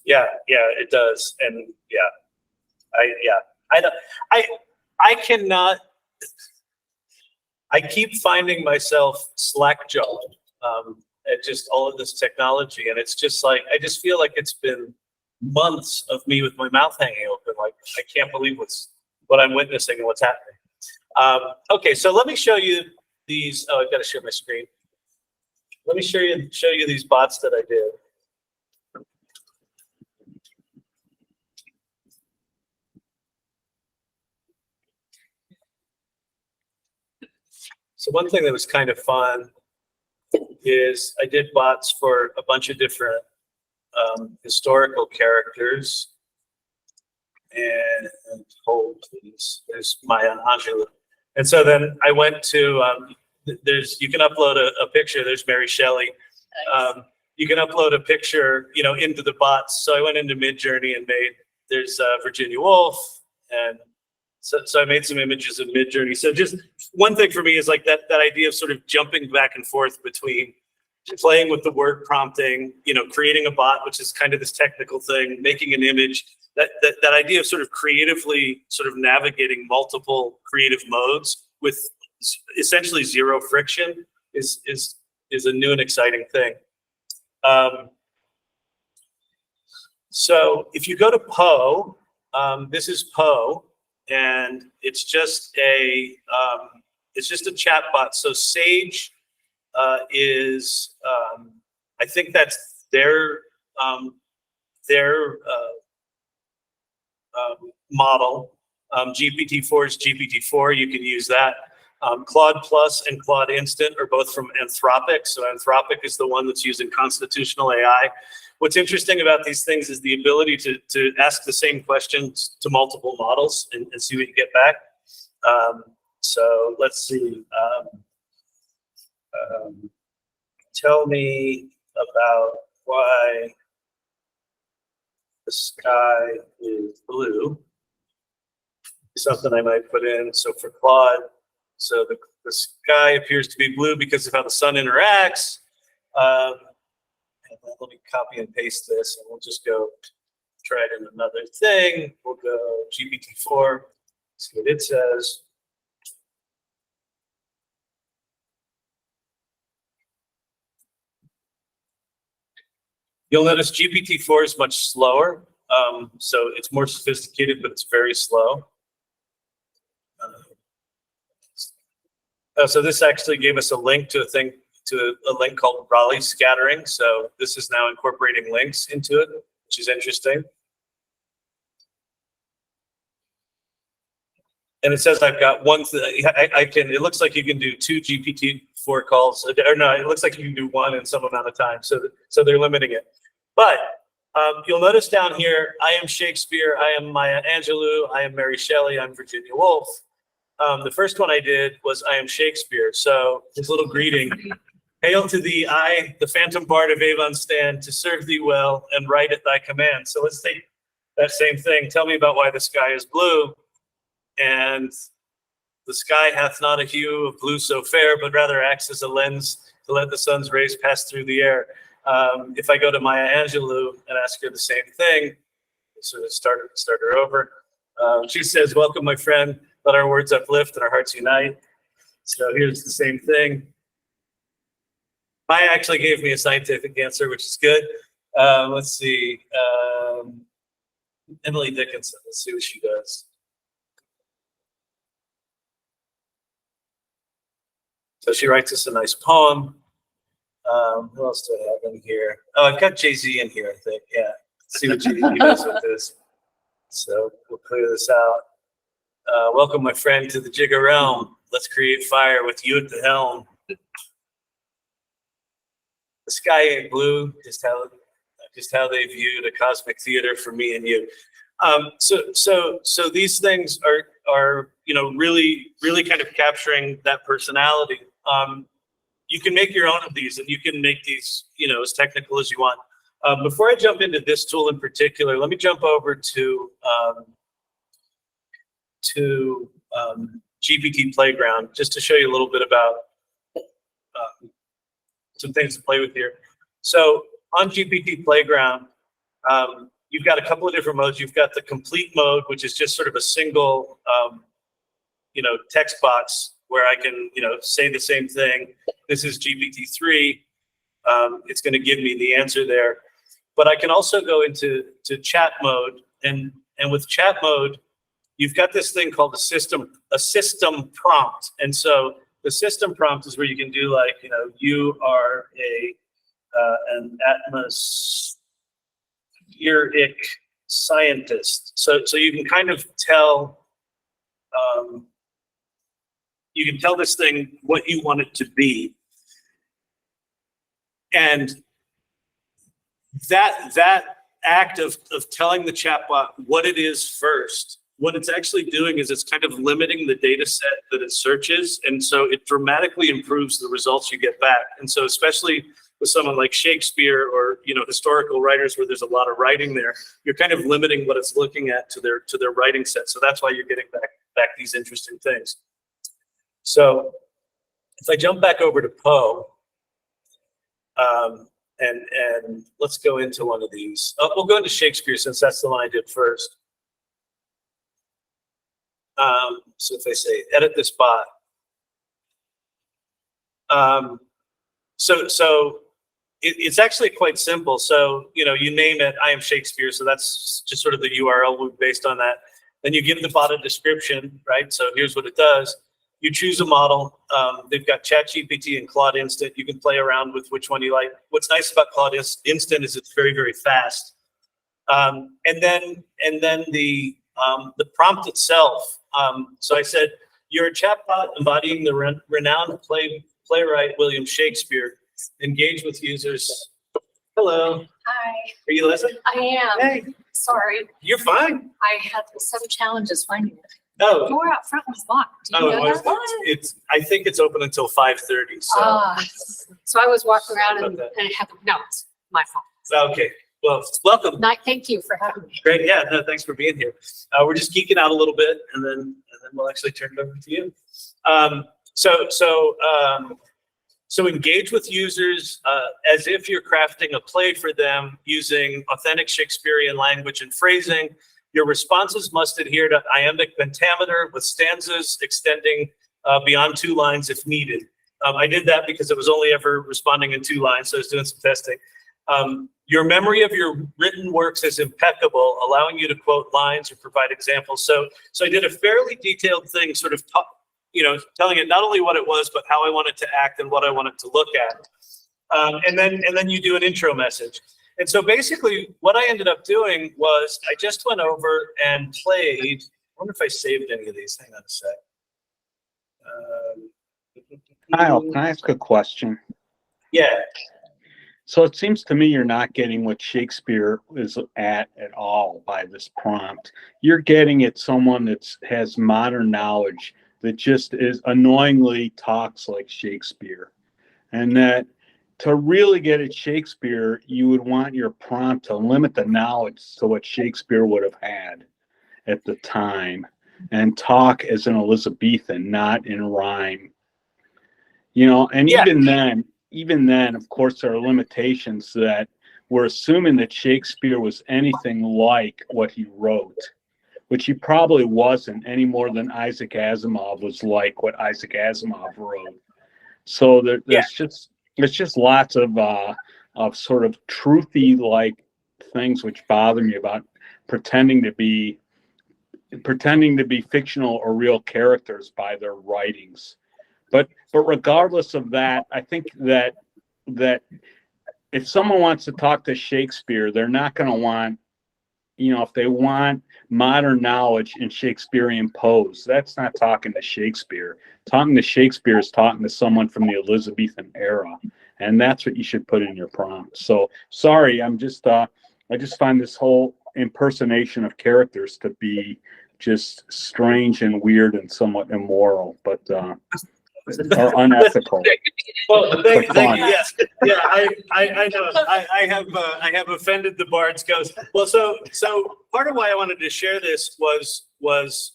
Yeah, it does. And I keep finding myself slack-jawed at just all of this technology. And it's just like, I just feel like it's been months of me with my mouth hanging open. Like, I can't believe what I'm witnessing and what's happening. Okay, so let me show you these. Oh, I've got to share my screen. Let me show you these bots that I did. So one thing that was kind of fun is I did bots for a bunch of different historical characters. And hold, please. There's Maya Angelou. And so then I went to, you can upload a picture. There's Mary Shelley. You can upload a picture, into the bots. So I went into Midjourney and there's Virginia Woolf. And so I made some images of Midjourney. So just one thing for me is like that idea of sort of jumping back and forth between playing with the word prompting, creating a bot, which is kind of this technical thing, making an image, that idea of sort of creatively sort of navigating multiple creative modes with essentially zero friction is a new and exciting thing. So if you go to Poe, this is Poe, and it's just a chatbot. So Sage is I think that's their model. GPT-4 is GPT-4. You can use that. Claude Plus and Claude Instant are both from Anthropic. So Anthropic is the one that's using constitutional AI. What's interesting about these things is the ability to ask the same questions to multiple models and see what you get back. So let's see. Tell me about why the sky is blue. Something I might put in. So for Claude, so the sky appears to be blue because of how the sun interacts. And then let me copy and paste this, and we'll just go try it in another thing. We'll go GPT-4, see what it says. You'll notice GPT-4 is much slower. So it's more sophisticated, but it's very slow. So this actually gave us a link to a link called Raleigh scattering. So this is now incorporating links into it, which is interesting. And it says I've got one. It looks like you can do 2 GPT-4 calls, or no, it looks like you can do 1 in some amount of time. So they're limiting it. But you'll notice down here, I am Shakespeare, I am Maya Angelou, I am Mary Shelley, I'm Virginia Woolf. The first one I did was I am Shakespeare. So his little greeting. Hail to thee, I, the phantom bard of Avon stand, to serve thee well and write at thy command. So let's take that same thing. Tell me about why the sky is blue. And the sky hath not a hue of blue so fair, but rather acts as a lens to let the sun's rays pass through the air. If I go to Maya Angelou and ask her the same thing, sort of start her over. She says, welcome, my friend. Let our words uplift and our hearts unite. So here's the same thing. Maya actually gave me a scientific answer, which is good. Let's see. Emily Dickinson. Let's see what she does. So she writes us a nice poem. Who else do I have in here? Oh, I've got Jay-Z in here, I think. Yeah. Let's see what Jay-Z does with this. So we'll clear this out. Welcome, my friend, to the Jigga realm. Let's create fire with you at the helm. The sky ain't blue, just how they viewed a cosmic theater for me and you. So these things are really kind of capturing that personality. You can make your own of these, and you can make these as technical as you want. Before I jump into this tool in particular, let me jump over to GPT Playground just to show you a little bit about some things to play with here. So on GPT Playground, you've got a couple of different modes. You've got the complete mode, which is just sort of a single, text box where I can, say the same thing. This is GPT-3. It's going to give me the answer there. But I can also go into chat mode, and with chat mode, you've got this thing called a system prompt. And so the system prompt is where you can do like, you are an atmospheric scientist. So you can kind of tell, you can tell this thing what you want it to be. And that act of telling the chatbot what it is first, what it's actually doing is it's kind of limiting the data set that it searches. And so it dramatically improves the results you get back. And so especially with someone like Shakespeare or, historical writers where there's a lot of writing there, you're kind of limiting what it's looking at to their writing set. So that's why you're getting back these interesting things. So if I jump back over to Poe, And let's go into one of these. We'll go into Shakespeare since that's the one I did first. So if I say edit this bot, it's actually quite simple. So, you name it, I am Shakespeare. So that's just sort of the URL based on that. Then you give the bot a description, right? So here's what it does. You choose a model. They've got ChatGPT and Claude Instant. You can play around with which one you like. What's nice about Claude Instant is it's very, very fast. And then the prompt itself. So I said, you're a chatbot embodying the renowned playwright William Shakespeare. Engage with users. Hello. Hi. Are you listening? I am. Hey. Sorry. You're fine. I had some challenges finding it. Oh. The door out front was locked. Do you know that? I think it's open until 5:30. So. So I was walking around and it happened. No, it's my fault. Okay. Well, welcome. Thank you for having me. Great. Yeah. No, thanks for being here. We're just geeking out a little bit, and then we'll actually turn it over to you. So engage with users as if you're crafting a play for them using authentic Shakespearean language and phrasing. Your responses must adhere to iambic pentameter with stanzas extending beyond 2 lines if needed. I did that because it was only ever responding in 2 lines, so I was doing some testing. Your memory of your written works is impeccable, allowing you to quote lines or provide examples. So I did a fairly detailed thing, sort of telling it not only what it was, but how I want it to act and what I want it to look at. And then you do an intro message. And so basically what I ended up doing was I just went over and played. I wonder if I saved any of these. Hang on a sec. Kyle, can I ask a question? Yeah. So it seems to me you're not getting what Shakespeare is at all by this prompt. You're getting it someone that has modern knowledge that just is annoyingly talks like Shakespeare. And that to really get at Shakespeare, you would want your prompt to limit the knowledge to what Shakespeare would have had at the time and talk as an Elizabethan, not in rhyme. And even then, of course, there are limitations that we're assuming that Shakespeare was anything like what he wrote, which he probably wasn't any more than Isaac Asimov was like what Isaac Asimov wrote. So there's just lots of sort of truthy like things which bother me about pretending to be fictional or real characters by their writings. But regardless of that, I think that if someone wants to talk to Shakespeare, they're not going to want, if they want modern knowledge in Shakespearean prose, that's not talking to Shakespeare. Talking to Shakespeare is talking to someone from the Elizabethan era, and that's what you should put in your prompt. So sorry, I just find this whole impersonation of characters to be just strange and weird and somewhat immoral, but or unethical. Well, thank you. Yes, yeah, I know. I have offended the Bard's Ghost. Well, so part of why I wanted to share this was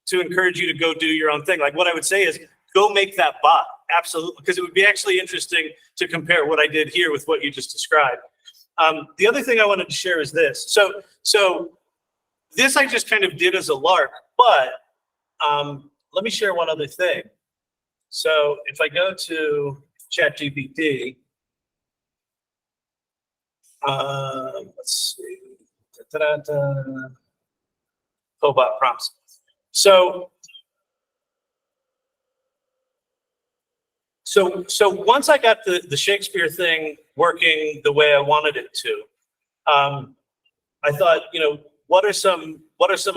to encourage you to go do your own thing. Like what I would say is go make that bot. Absolutely, because it would be actually interesting to compare what I did here with what you just described. The other thing I wanted to share is this. So this I just kind of did as a lark, but let me share one other thing. So if I go to ChatGPT, let's see, Cobot prompts. So once I got the Shakespeare thing working the way I wanted it to, I thought, what are some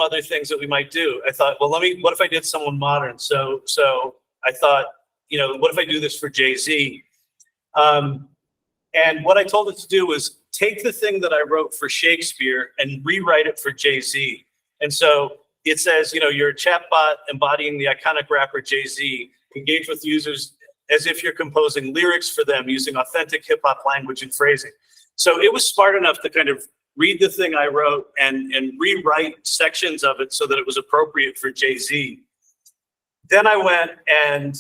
other things that we might do? I thought, well, what if I did someone modern? So I thought, what if I do this for Jay-Z? And what I told it to do was take the thing that I wrote for Shakespeare and rewrite it for Jay-Z. And so it says, you're a chatbot embodying the iconic rapper Jay-Z. Engage with users as if you're composing lyrics for them using authentic hip hop language and phrasing. So it was smart enough to kind of read the thing I wrote and rewrite sections of it so that it was appropriate for Jay-Z. Then I went and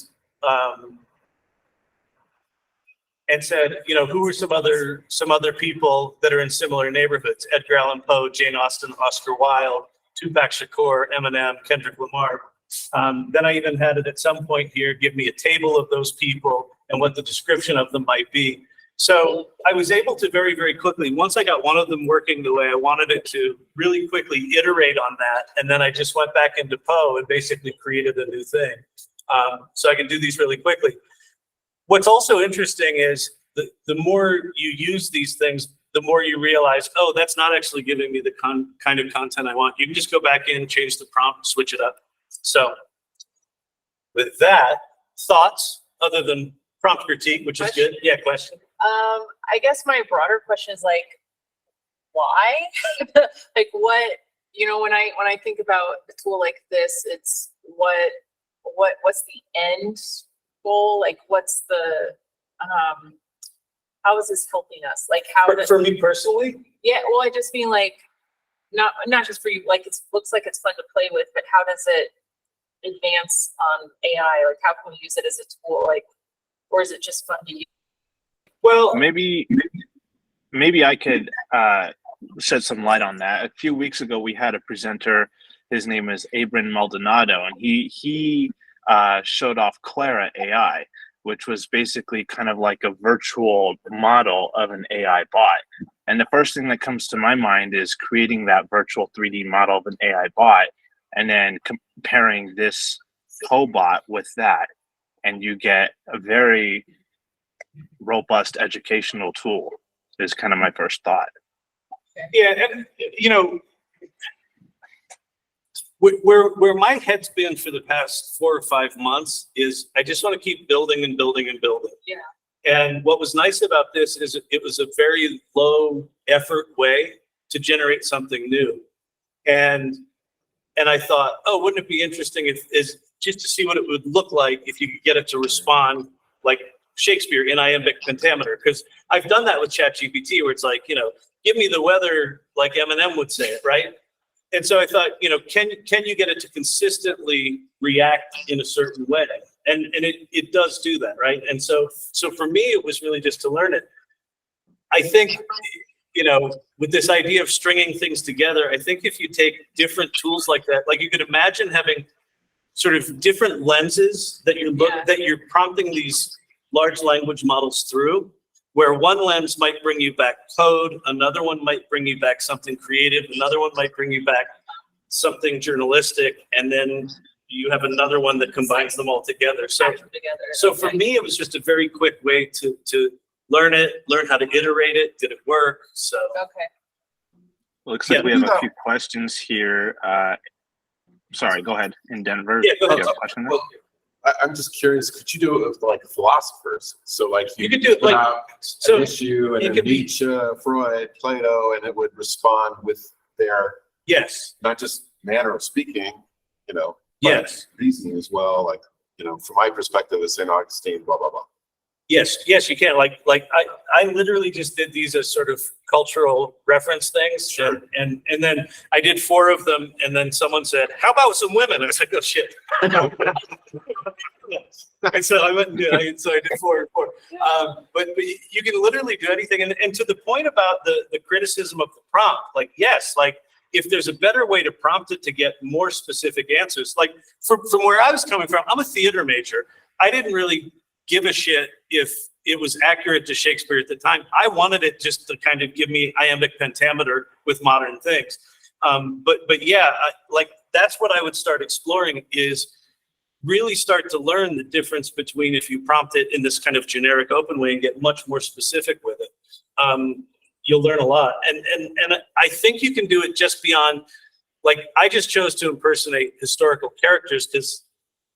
and said, you know, who are some other people that are in similar neighborhoods? Edgar Allan Poe, Jane Austen, Oscar Wilde, Tupac Shakur, Eminem, Kendrick Lamar. Then I even had it at some point here give me a table of those people and what the description of them might be. So I was able to very, very quickly, once I got one of them working the way I wanted it to, really quickly iterate on that. And then I just went back into Poe and basically created a new thing. So I can do these really quickly. What's also interesting is the more you use these things, the more you realize, oh, that's not actually giving me the kind of content I want. You can just go back in, change the prompt, switch it up. So with that, thoughts other than prompt critique, which is good. Yeah, question. I guess my broader question is like, why? Like what, you know, when I think about a tool like this, it's what's the end goal? Like what's the, how is this helping us? Like how for me personally? Yeah, well, I just mean like, not just for you, like it looks like it's fun to play with, but how does it advance on AI? Like how can we use it as a tool? Like, or is it just fun to use? Well, maybe I could shed some light on that. A few weeks ago, we had a presenter. His name is Abram Maldonado, and he showed off Clara AI, which was basically kind of like a virtual model of an AI bot. And the first thing that comes to my mind is creating that virtual 3D model of an AI bot, and then comparing this cobot with that, and you get a very robust educational tool. Is kind of my first thought. Yeah, and you know, where my head's been for the past 4 or 5 months is I just want to keep building and building and building. Yeah. And what was nice about this is it was a very low effort way to generate something new. And I thought, oh, wouldn't it be interesting if is just to see what it would look like if you could get it to respond like Shakespeare in iambic pentameter? Because I've done that with ChatGPT where it's like, you know, give me the weather like Eminem would say it, right? And so I thought, you know, can you get it to consistently react in a certain way? And it does do that, right? And so for me, it was really just to learn it. I think, you know, with this idea of stringing things together, I think if you take different tools like that, like you could imagine having sort of different lenses that you're prompting these large language models through, where one lens might bring you back code, another one might bring you back something creative, another one might bring you back something journalistic, and then you have another one that combines them all together. So for me, it was just a very quick way to learn how to iterate it. Did it work? So okay. Looks like we have a few questions here. Sorry, go ahead. In Denver, yeah, go ahead. Do you have a question there? Well, I'm just curious, could you do it with like philosophers? So like you could do it like an issue and then Nietzsche, Freud, Plato, and it would respond with their not just manner of speaking, you know, but reasoning as well. Like, you know, from my perspective as St. Augustine, blah blah blah. Yes, you can. Like I literally just did these as sort of cultural reference things, sure. and then I did 4 of them, and then someone said, "How about some women?" I was like, "Oh shit!" And so I went and did. So I did 4. But you can literally do anything. And to the point about the criticism of the prompt, like yes, like if there's a better way to prompt it to get more specific answers, like from where I was coming from, I'm a theater major. I didn't really give a shit if it was accurate to Shakespeare at the time. I wanted it just to kind of give me iambic pentameter with modern things. But yeah, like that's what I would start exploring is really start to learn the difference between if you prompt it in this kind of generic open way and get much more specific with it. You'll learn a lot. And I think you can do it just beyond, like I just chose to impersonate historical characters because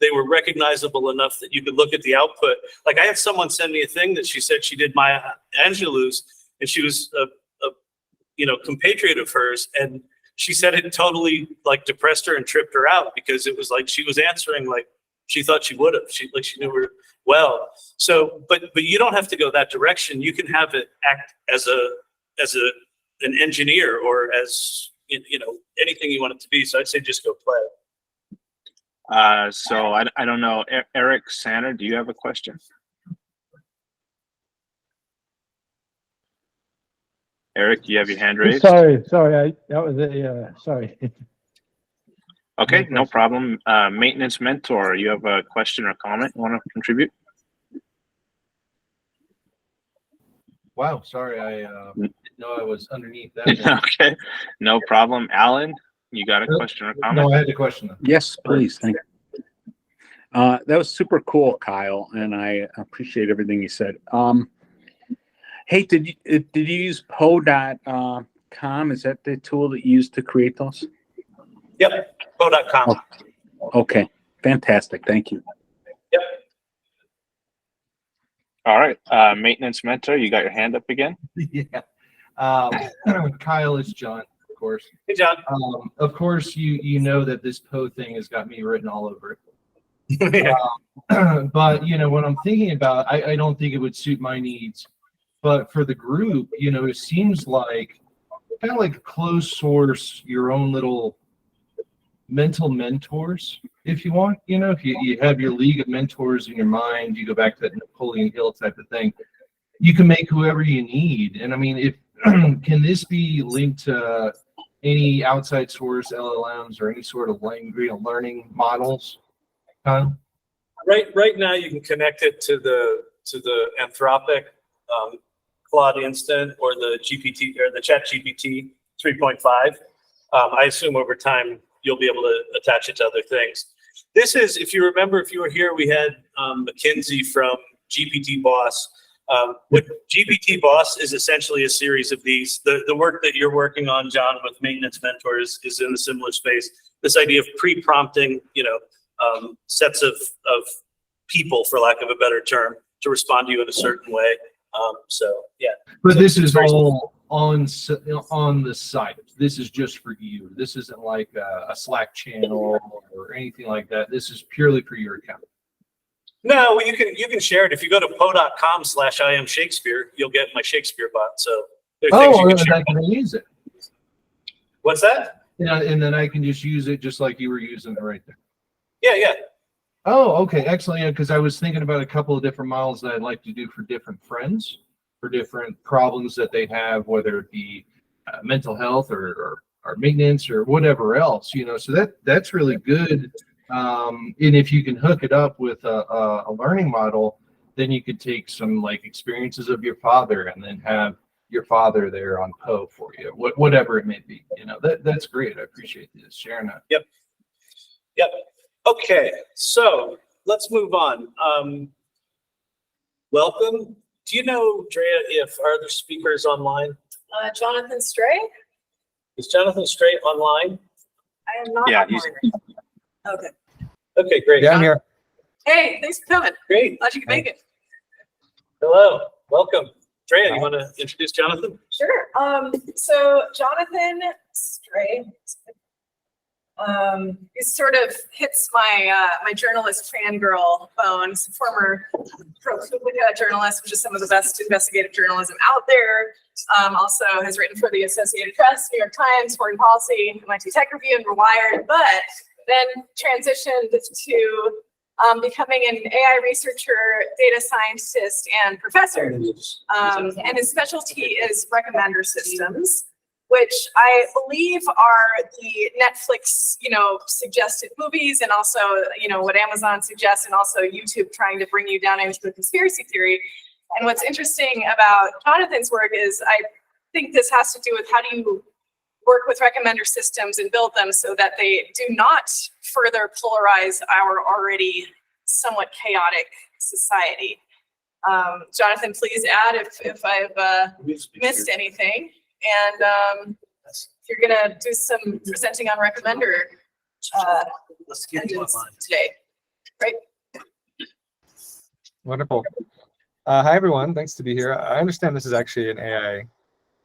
they were recognizable enough that you could look at the output. Like I had someone send me a thing that she said she did Maya Angelou's, and she was a compatriot of hers, and she said it totally like depressed her and tripped her out because it was like she was answering like she thought she would have. She knew her well. So, but you don't have to go that direction. You can have it act as an engineer or as anything you want it to be. So I'd say just go play. So I don't know, Eric Sander, do you have a question? Eric, you have your hand raised. Sorry, that was a, sorry. Okay, No no problem. Maintenance mentor, you have a question or comment you want to contribute? Wow, sorry, I didn't know I was underneath that. Okay, no problem. Alan, you got a question or comment? No, I had a question. Yes, please. Thank you. That was super cool, Kyle, and I appreciate everything you said. Hey, did you use po.com? Is that the tool that you used to create those? Yep, po.com. Okay, fantastic. Thank you. Yep. All right, maintenance mentor, you got your hand up again? Yeah. Kyle, it's John, of course. Hey, John. Of course, you know that this Po thing has got me written all over it. But what I'm thinking about, I don't think it would suit my needs. But for the group, it seems like kind of like closed source, your own little mental mentors, if you want. If you have your league of mentors in your mind, you go back to that Napoleon Hill type of thing. You can make whoever you need. And I mean, if can this be linked to any outside source, LLMs, or any sort of language learning models? Right now, you can connect it to the Anthropic Claude Instant or the GPT or the Chat GPT 3.5. I assume over time you'll be able to attach it to other things. This is, if you remember, if you were here, we had McKinsey from GPT Boss. What GPT Boss is essentially a series of these. The work that you're working on, John, with maintenance mentors is in a similar space. This idea of pre-prompting, sets of people, for lack of a better term, to respond to you in a certain way. So yeah. But this is all on the site. This is just for you. This isn't like a Slack channel or anything like that. This is purely for your account. No, well, you can share it. If you go to po.com/IamShakespeare, you'll get my Shakespeare bot. So there are things you can share. I can use it. What's that? And then I can just use it just like you were using it right there. Yeah. Oh, okay, excellent. Yeah, because I was thinking about a couple of different models that I'd like to do for different friends, for different problems that they have, whether it be mental health or maintenance or whatever else. So that's really good. And if you can hook it up with a learning model, then you could take some like experiences of your father and then have your father there on Po for you, whatever it may be. That's great. I appreciate this sharing that. Yep. Okay, so let's move on. Welcome. Do you know, Drea, if our other speakers online? Jonathan Stray? Is Jonathan Stray online? I am not online. Okay. Okay, great. Yeah, I'm here. Hey, thanks for coming. Great. Glad you could make it. Hello, welcome. Drea, you want to introduce Jonathan? Sure. So Jonathan Stray, he sort of hits my my journalist fangirl phone. He's a former ProPublica journalist, which is some of the best investigative journalism out there. Also has written for the Associated Press, New York Times, Foreign Policy, MIT Tech Review, and Wired, but then transitioned to becoming an AI researcher, data scientist, and professor. And his specialty is recommender systems, which I believe are the Netflix, suggested movies, and also, what Amazon suggests, and also YouTube trying to bring you down into the conspiracy theory. And what's interesting about Jonathan's work is I think this has to do with how do you work with recommender systems and build them so that they do not further polarize our already somewhat chaotic society. Jonathan, please add if I've missed anything. And if you're gonna do some presenting on recommender engines today, right? Wonderful. Hi, everyone. Thanks to be here. I understand this is actually an AI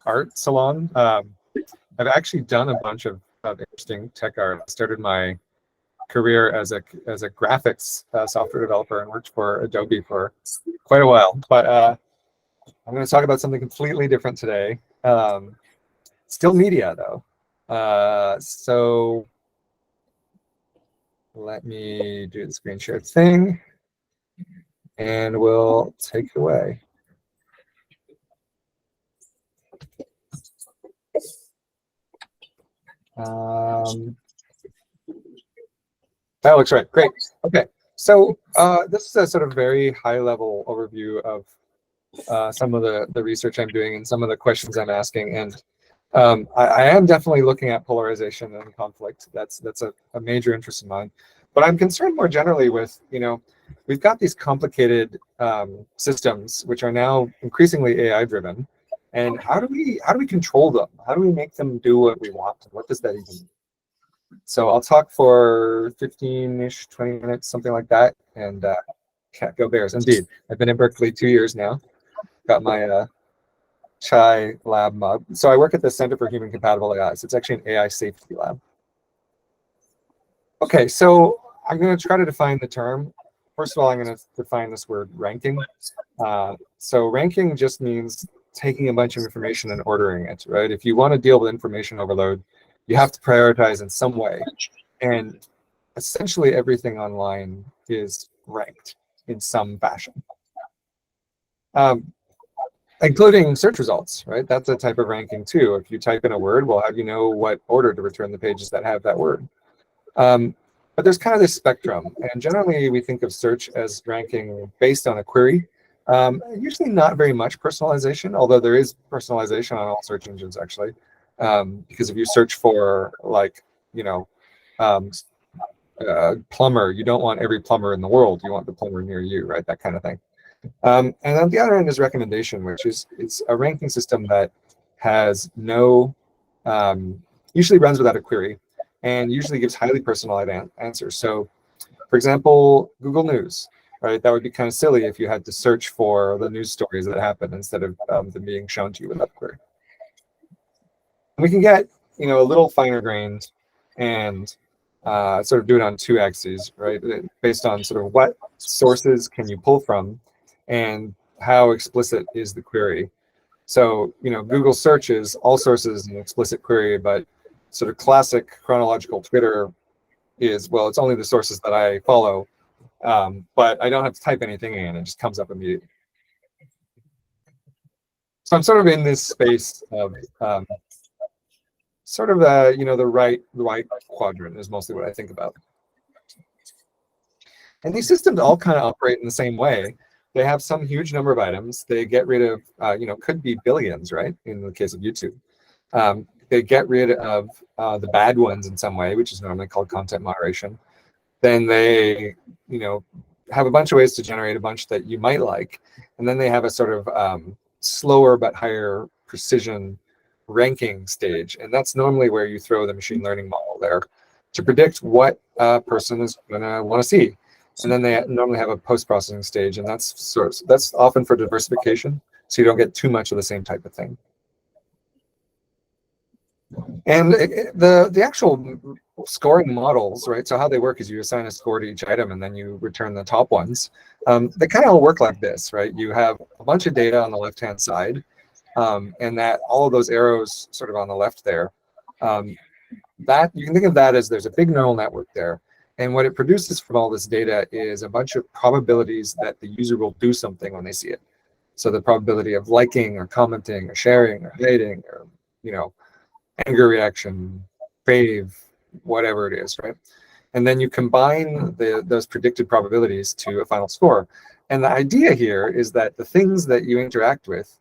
art salon. I've actually done a bunch of interesting tech art. I started my career as a graphics software developer and worked for Adobe for quite a while. But I'm going to talk about something completely different today. Still media, though. So let me do the screen share thing, and we'll take it away. That looks right. Great. Okay. So this is a sort of very high level overview of some of the research I'm doing and some of the questions I'm asking. And I am definitely looking at polarization and conflict. That's a major interest of mine. But I'm concerned more generally with, we've got these complicated systems which are now increasingly AI driven. And how do we control them? How do we make them do what we want? What does that even mean? So I'll talk for 15-ish, 20 minutes, something like that. And go Bears. Indeed. I've been in Berkeley 2 years now. Got my Chai lab mug. So I work at the Center for Human Compatible AI. So it's actually an AI safety lab. Okay, so I'm going to try to define the term. First of all, I'm going to define this word ranking. So ranking just means taking a bunch of information and ordering it, right? If you want to deal with information overload, you have to prioritize in some way. And essentially everything online is ranked in some fashion. Including search results, right? That's a type of ranking too. If you type in a word, well, how do you know what order to return the pages that have that word? But there's kind of this spectrum, and generally we think of search as ranking based on a query. Usually not very much personalization, although there is personalization on all search engines actually. Because if you search for like, plumber, you don't want every plumber in the world. You want the plumber near you, right? That kind of thing. And on the other end is recommendation, which is it's a ranking system that has no, usually runs without a query, and usually gives highly personalized answers. So, for example, Google News, right? That would be kind of silly if you had to search for the news stories that happen instead of them being shown to you without a query. We can get, a little finer grained and sort of do it on 2 axes, right? Based on sort of what sources can you pull from and how explicit is the query. So, Google searches all sources in an explicit query, but sort of classic chronological Twitter is, well, it's only the sources that I follow, but I don't have to type anything in, it just comes up immediately. So I'm sort of in this space of sort of the right quadrant is mostly what I think about. And these systems all kind of operate in the same way. They have some huge number of items. They get rid of, could be billions, right? In the case of YouTube. They get rid of the bad ones in some way, which is normally called content moderation. Then they, have a bunch of ways to generate a bunch that you might like. And then they have a sort of slower but higher precision ranking stage. And that's normally where you throw the machine learning model there to predict what a person is going to want to see. And then they normally have a post-processing stage, and that's often for diversification, so you don't get too much of the same type of thing. And the actual scoring models, right? So how they work is you assign a score to each item, and then you return the top ones. They kind of all work like this, right? You have a bunch of data on the left-hand side, and that all of those arrows sort of on the left there. That you can think of that as there's a big neural network there. And what it produces from all this data is a bunch of probabilities that the user will do something when they see it. So the probability of liking or commenting or sharing or hating or, anger reaction, fave, whatever it is, right? And then you combine those predicted probabilities to a final score. And the idea here is that the things that you interact with,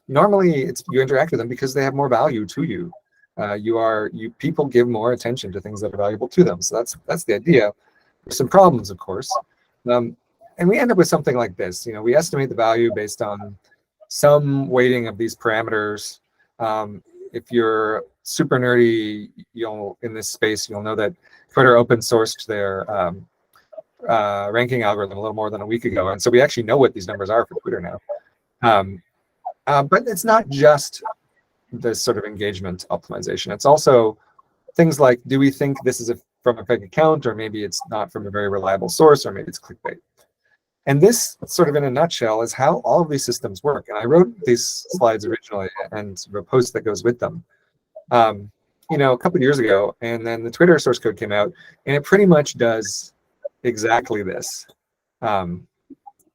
normally you interact with them because they have more value to you. People give more attention to things that are valuable to them. So that's the idea. There's some problems, of course. And we end up with something like this. We estimate the value based on some weighting of these parameters. If you're super nerdy, in this space, you'll know that Twitter open sourced their ranking algorithm a little more than a week ago. And so we actually know what these numbers are for Twitter now. But it's not just this sort of engagement optimization. It's also things like, do we think this is from a fake account, or maybe it's not from a very reliable source, or maybe it's clickbait. And this sort of in a nutshell is how all of these systems work. And I wrote these slides originally and a post that goes with them, a couple of years ago. And then the Twitter source code came out, and it pretty much does exactly this. Facebook,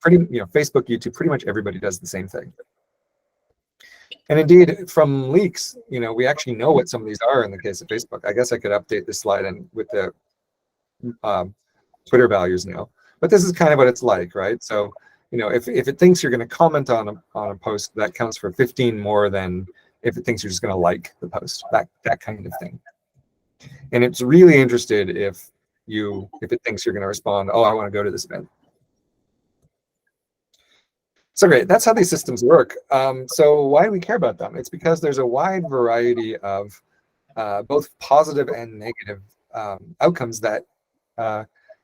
YouTube, pretty much everybody does the same thing. And indeed, from leaks, we actually know what some of these are in the case of Facebook. I guess I could update this slide and with the Twitter values now, but this is kind of what it's like, right? So, if it thinks you're going to comment on a post, that counts for 15 more than if it thinks you're just going to like the post, that kind of thing. And it's really interested if it thinks you're going to respond, oh, I want to go to this event. So great, that's how these systems work. So why do we care about them? It's because there's a wide variety of both positive and negative outcomes that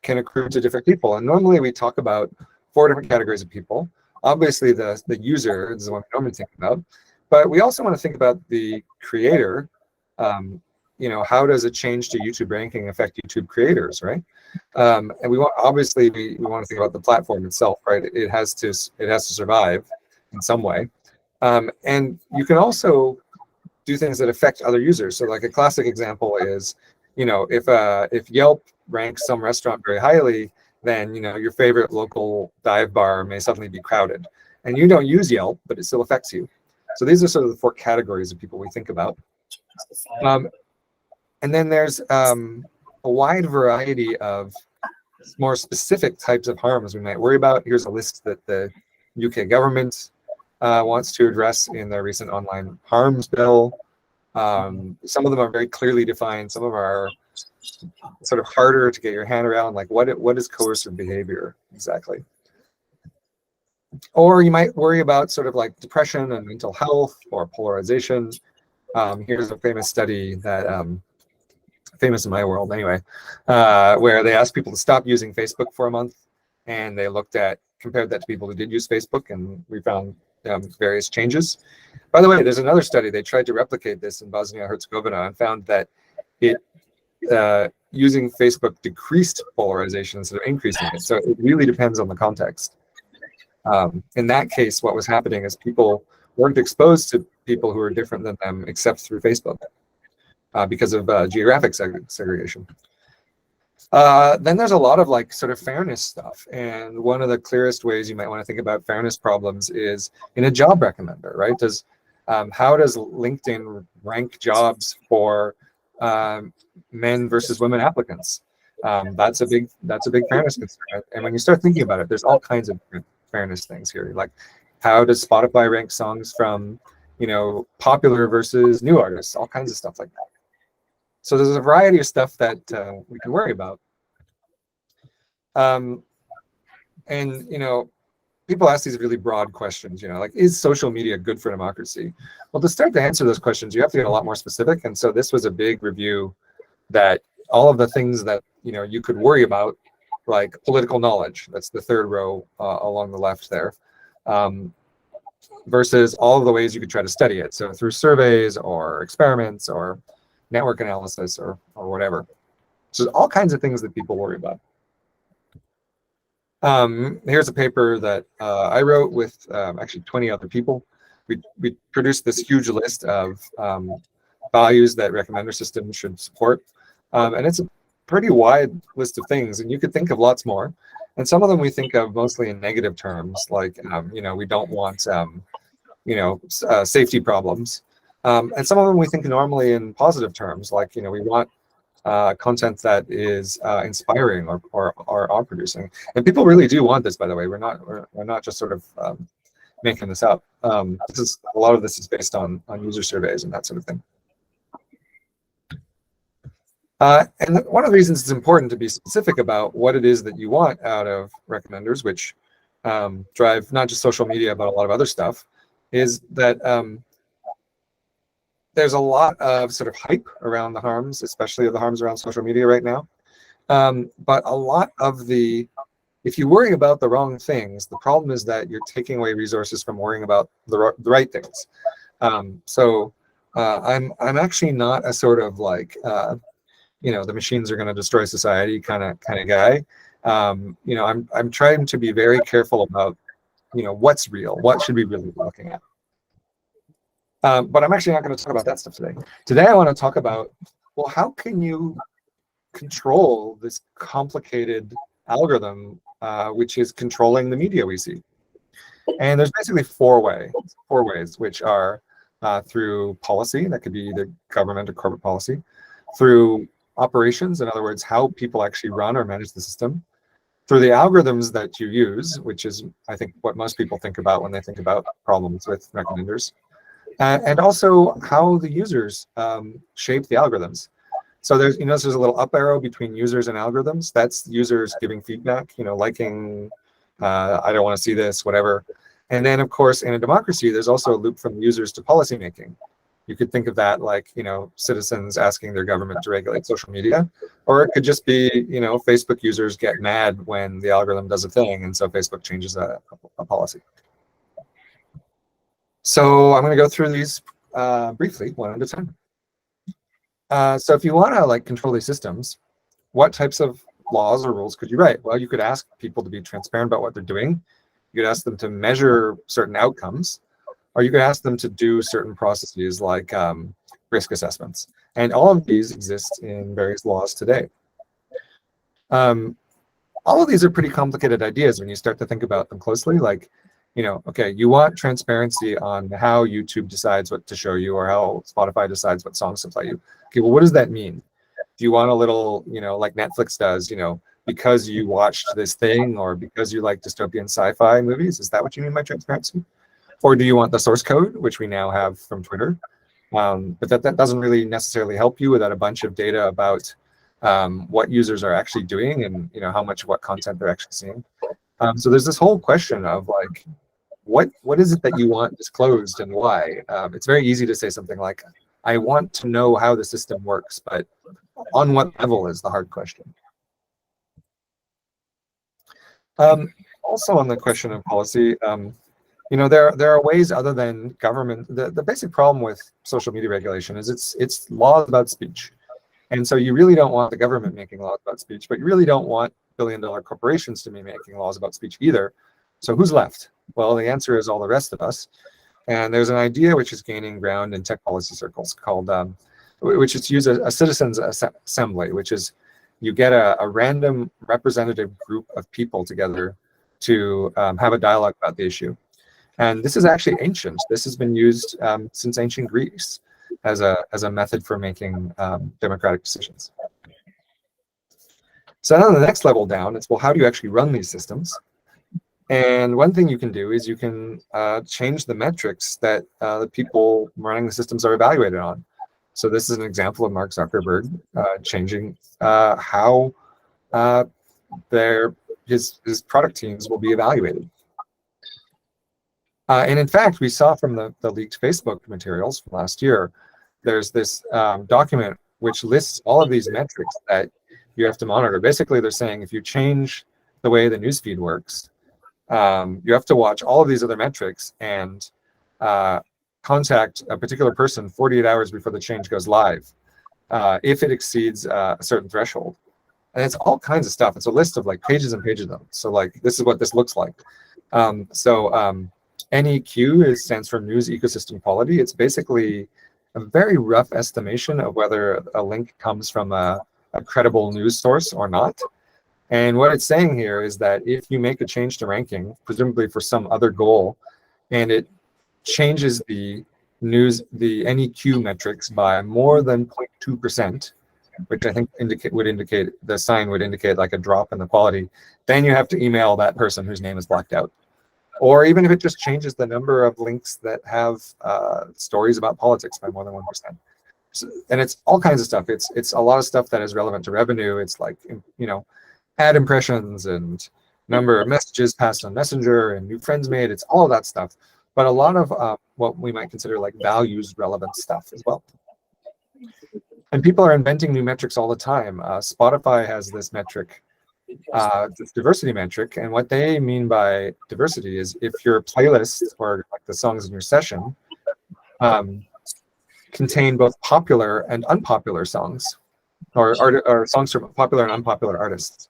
can accrue to different people. And normally we talk about 4 different categories of people. Obviously the user is the one we normally think about, but we also want to think about the creator. How does a change to YouTube ranking affect YouTube creators, right? And we want to think about the platform itself, right? It has to survive in some way, and you can also do things that affect other users. So, like a classic example is, if Yelp ranks some restaurant very highly, then your favorite local dive bar may suddenly be crowded, and you don't use Yelp, but it still affects you. So these are sort of the 4 categories of people we think about. And then there's a wide variety of more specific types of harms we might worry about. Here's a list that the UK government wants to address in their recent online harms bill. Some of them are very clearly defined. Some of them are sort of harder to get your hand around, like what is coercive behavior exactly? Or you might worry about sort of like depression and mental health or polarization. Here's a famous study that famous in my world anyway, where they asked people to stop using Facebook for a month, and they compared that to people who did use Facebook, and we found various changes. By the way, there's another study, they tried to replicate this in Bosnia-Herzegovina and found that using Facebook decreased polarization instead of increasing it. So it really depends on the context. In that case, what was happening is people weren't exposed to people who were different than them except through Facebook. Because of geographic segregation. Then there's a lot of sort of fairness stuff. And one of the clearest ways you might want to think about fairness problems is in a job recommender, right? How does LinkedIn rank jobs for men versus women applicants? That's a big fairness concern. And when you start thinking about it, there's all kinds of fairness things here. Like, how does Spotify rank songs from popular versus new artists? All kinds of stuff like that. So there's a variety of stuff that we can worry about. And people ask these really broad questions, like, is social media good for democracy? Well, to start to answer those questions, you have to get a lot more specific. And so this was a big review that all of the things that, you could worry about, like political knowledge, that's the 3rd row along the left there, versus all of the ways you could try to study it. So through surveys or experiments or network analysis or whatever. So all kinds of things that people worry about. Here's a paper that I wrote with actually 20 other people. We produced this huge list of values that recommender systems should support. And it's a pretty wide list of things, and you could think of lots more. And some of them we think of mostly in negative terms, like, we don't want, safety problems. And some of them we think normally in positive terms, like, we want content that is inspiring or are producing. And people really do want this, by the way. We're not just sort of making this up. A lot of this is based on user surveys and that sort of thing. And one of the reasons it's important to be specific about what it is that you want out of recommenders, which drive not just social media, but a lot of other stuff, is that there's a lot of sort of hype around the harms, especially the harms around social media right now. But a lot of if you worry about the wrong things, the problem is that you're taking away resources from worrying about the right things. So I'm actually not a sort of like, the machines are going to destroy society kind of guy. I'm trying to be very careful about, what's real, what should we really be looking at. But I'm actually not going to talk about that stuff today. Today, I want to talk about, well, how can you control this complicated algorithm, which is controlling the media we see? And there's basically four ways, which are through policy, that could be either government or corporate policy, through operations, in other words, how people actually run or manage the system, through the algorithms that you use, which is, I think, what most people think about when they think about problems with recommenders, and also how the users shape the algorithms. So there's, you know, there's a little up arrow between users and algorithms. That's users giving feedback, you know, liking, I don't want to see this, whatever. And then, of course, in a democracy, there's also a loop from users to policymaking. You could think of that like, you know, citizens asking their government to regulate social media, or it could just be, you know, Facebook users get mad when the algorithm does a thing, and so Facebook changes a policy. So I'm going to go through these briefly, one at a time. So if you want to like control these systems, what types of laws or rules could you write? Well, you could ask people to be transparent about what they're doing. You could ask them to measure certain outcomes, or you could ask them to do certain processes like risk assessments. And all of these exist in various laws today. All of these are pretty complicated ideas when you start to think about them closely. Like, you know, okay, you want transparency on how YouTube decides what to show you, or how Spotify decides what songs to play you. Okay, well, what does that mean? Do you want a little, you know, like Netflix does, you know, because you watched this thing, or because you like dystopian sci-fi movies? Is that what you mean by transparency? Or do you want the source code, which we now have from Twitter? But that doesn't really necessarily help you without a bunch of data about what users are actually doing, and, you know, how much what content they're actually seeing. So there's this whole question of like, what is it that you want disclosed and why? It's very easy to say something like, I want to know how the system works, but on what level is the hard question. Also on the question of policy, you know, there are ways other than government. The basic problem with social media regulation is it's laws about speech. And so you really don't want the government making laws about speech, but you really don't want billion-dollar corporations to be making laws about speech either. So who's left? Well, the answer is all the rest of us. And there's an idea which is gaining ground in tech policy circles called, which is to use a citizens assembly, which is you get a random representative group of people together to have a dialogue about the issue. And this is actually ancient. This has been used since ancient Greece as a method for making democratic decisions. So now the next level down, it's, well, how do you actually run these systems? And one thing you can do is you can change the metrics that the people running the systems are evaluated on. So this is an example of Mark Zuckerberg changing how his product teams will be evaluated. And in fact, we saw from the leaked Facebook materials from last year, there's this document which lists all of these metrics that you have to monitor. Basically, they're saying if you change the way the newsfeed works, you have to watch all of these other metrics and contact a particular person 48 hours before the change goes live if it exceeds a certain threshold. And it's all kinds of stuff. It's a list of like pages and pages of them. So like, this is what this looks like. NEQ stands for News Ecosystem Quality. It's basically a very rough estimation of whether a link comes from a credible news source or not. And what it's saying here is that if you make a change to ranking, presumably for some other goal, and it changes the NEQ metrics by more than 0.2%, which I think would indicate the sign would indicate like a drop in the quality, then you have to email that person whose name is blacked out. Or even if it just changes the number of links that have stories about politics by more than 1%. So, and it's all kinds of stuff. It's a lot of stuff that is relevant to revenue. It's like, you know, ad impressions and number of messages passed on Messenger and new friends made. It's all of that stuff. But a lot of what we might consider like values relevant stuff as well. And people are inventing new metrics all the time. Spotify has this metric, this diversity metric. And what they mean by diversity is if your playlist or like the songs in your session contain both popular and unpopular songs, or songs from popular and unpopular artists.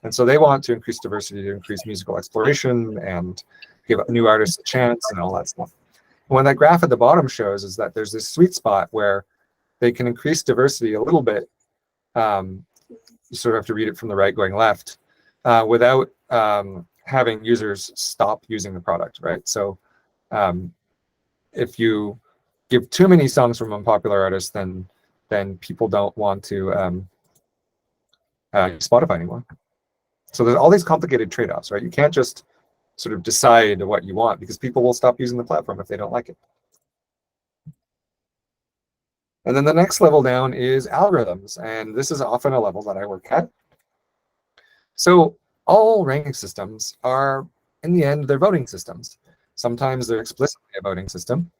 And so they want to increase diversity, to increase musical exploration and give new artists a chance and all that stuff. And what that graph at the bottom shows is that there's this sweet spot where they can increase diversity a little bit. You sort of have to read it from the right going left without having users stop using the product, right? So if you give too many songs from unpopular artists, then people don't want to use Spotify anymore. So there's all these complicated trade-offs, right? You can't just sort of decide what you want, because people will stop using the platform if they don't like it. And then the next level down is algorithms, and this is often a level that I work at. So all ranking systems are, in the end, they're voting systems. Sometimes they're explicitly a voting system,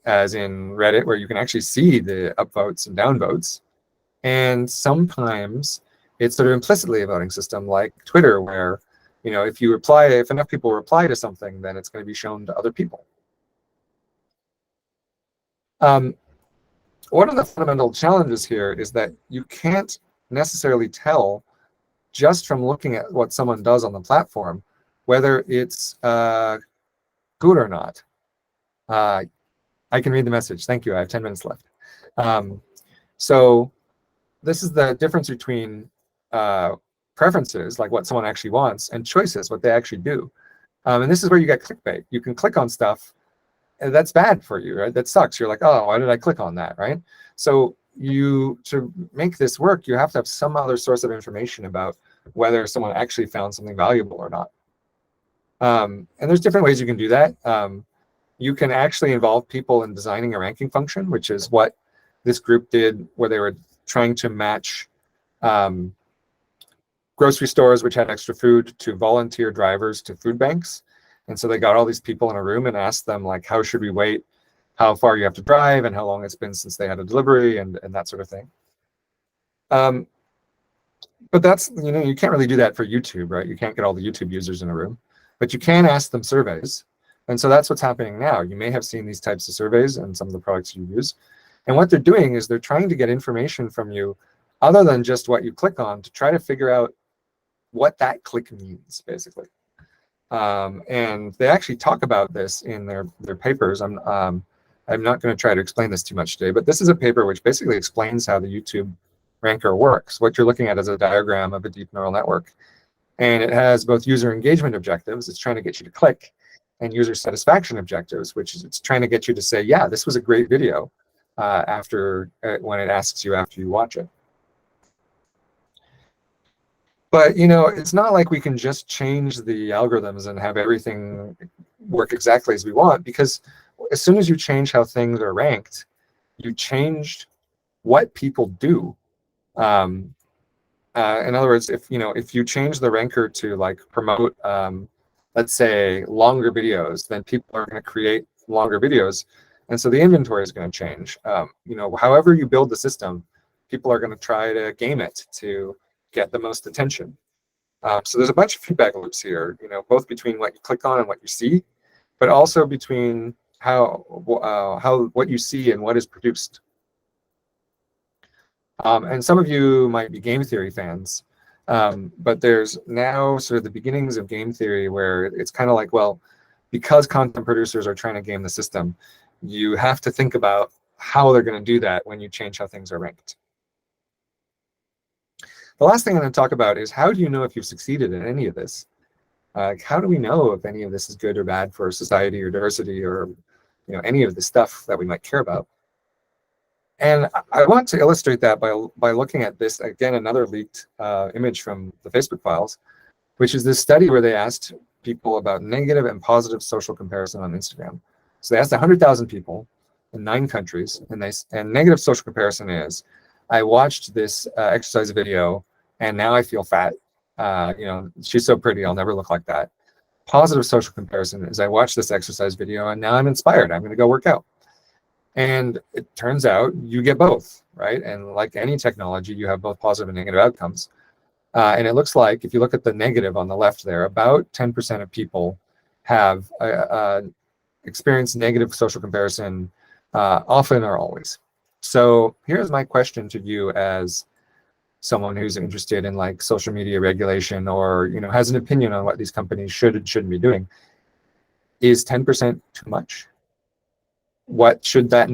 as in Reddit, where you can actually see the upvotes and downvotes. And sometimes it's sort of implicitly a voting system, like Twitter, where, you know, if enough people reply to something, then it's going to be shown to other people. One of the fundamental challenges here is that you can't necessarily tell just from looking at what someone does on the platform whether it's good or not. I can read the message. Thank you. I have 10 minutes left. So this is the difference between preferences, like what someone actually wants, and choices, what they actually do. And this is where you get clickbait. You can click on stuff and that's bad for you, right? That sucks. You're like, oh, why did I click on that, right? So to make this work, you have to have some other source of information about whether someone actually found something valuable or not. And there's different ways you can do that. You can actually involve people in designing a ranking function, which is what this group did, where they were trying to match grocery stores which had extra food to volunteer drivers to food banks. And so they got all these people in a room and asked them, like, how should we wait, how far you have to drive, and how long it's been since they had a delivery, and that sort of thing. But that's, you know, you can't really do that for YouTube, right? You can't get all the YouTube users in a room, but you can ask them surveys. And so that's what's happening now. You may have seen these types of surveys in some of the products you use. And what they're doing is they're trying to get information from you other than just what you click on, to try to figure out what that click means, basically. And they actually talk about this in their papers. I'm not going to try to explain this too much today, but this is a paper which basically explains how the YouTube ranker works. What you're looking at is a diagram of a deep neural network. And it has both user engagement objectives, it's trying to get you to click, and user satisfaction objectives, which is it's trying to get you to say, yeah, this was a great video when it asks you after you watch it. But, you know, it's not like we can just change the algorithms and have everything work exactly as we want, because as soon as you change how things are ranked, you changed what people do. In other words, if you change the ranker to like promote, let's say, longer videos, then people are going to create longer videos, and so the inventory is going to change. You know, however you build the system, people are going to try to game it to get the most attention. So there's a bunch of feedback loops here, you know, both between what you click on and what you see, but also between what you see and what is produced. And some of you might be game theory fans, but there's now sort of the beginnings of game theory where it's kind of like, well, because content producers are trying to game the system, you have to think about how they're going to do that when you change how things are ranked. The last thing I'm going to talk about is, how do you know if you've succeeded in any of this? How do we know if any of this is good or bad for society or diversity, or, you know, any of the stuff that we might care about? And I want to illustrate that by looking at this, again, another leaked image from the Facebook files, which is this study where they asked people about negative and positive social comparison on Instagram. So they asked 100,000 people in 9 countries, and negative social comparison is, I watched this exercise video and now I feel fat. You know, she's so pretty, I'll never look like that. Positive social comparison is, I watched this exercise video and now I'm inspired, I'm going to go work out. And it turns out you get both, right? And like any technology, you have both positive and negative outcomes. And it looks like, if you look at the negative on the left there, about 10% of people have experienced negative social comparison often or always. So here's my question to you, as someone who's interested in like social media regulation, or, you know, has an opinion on what these companies should and shouldn't be doing. Is 10% too much? What should that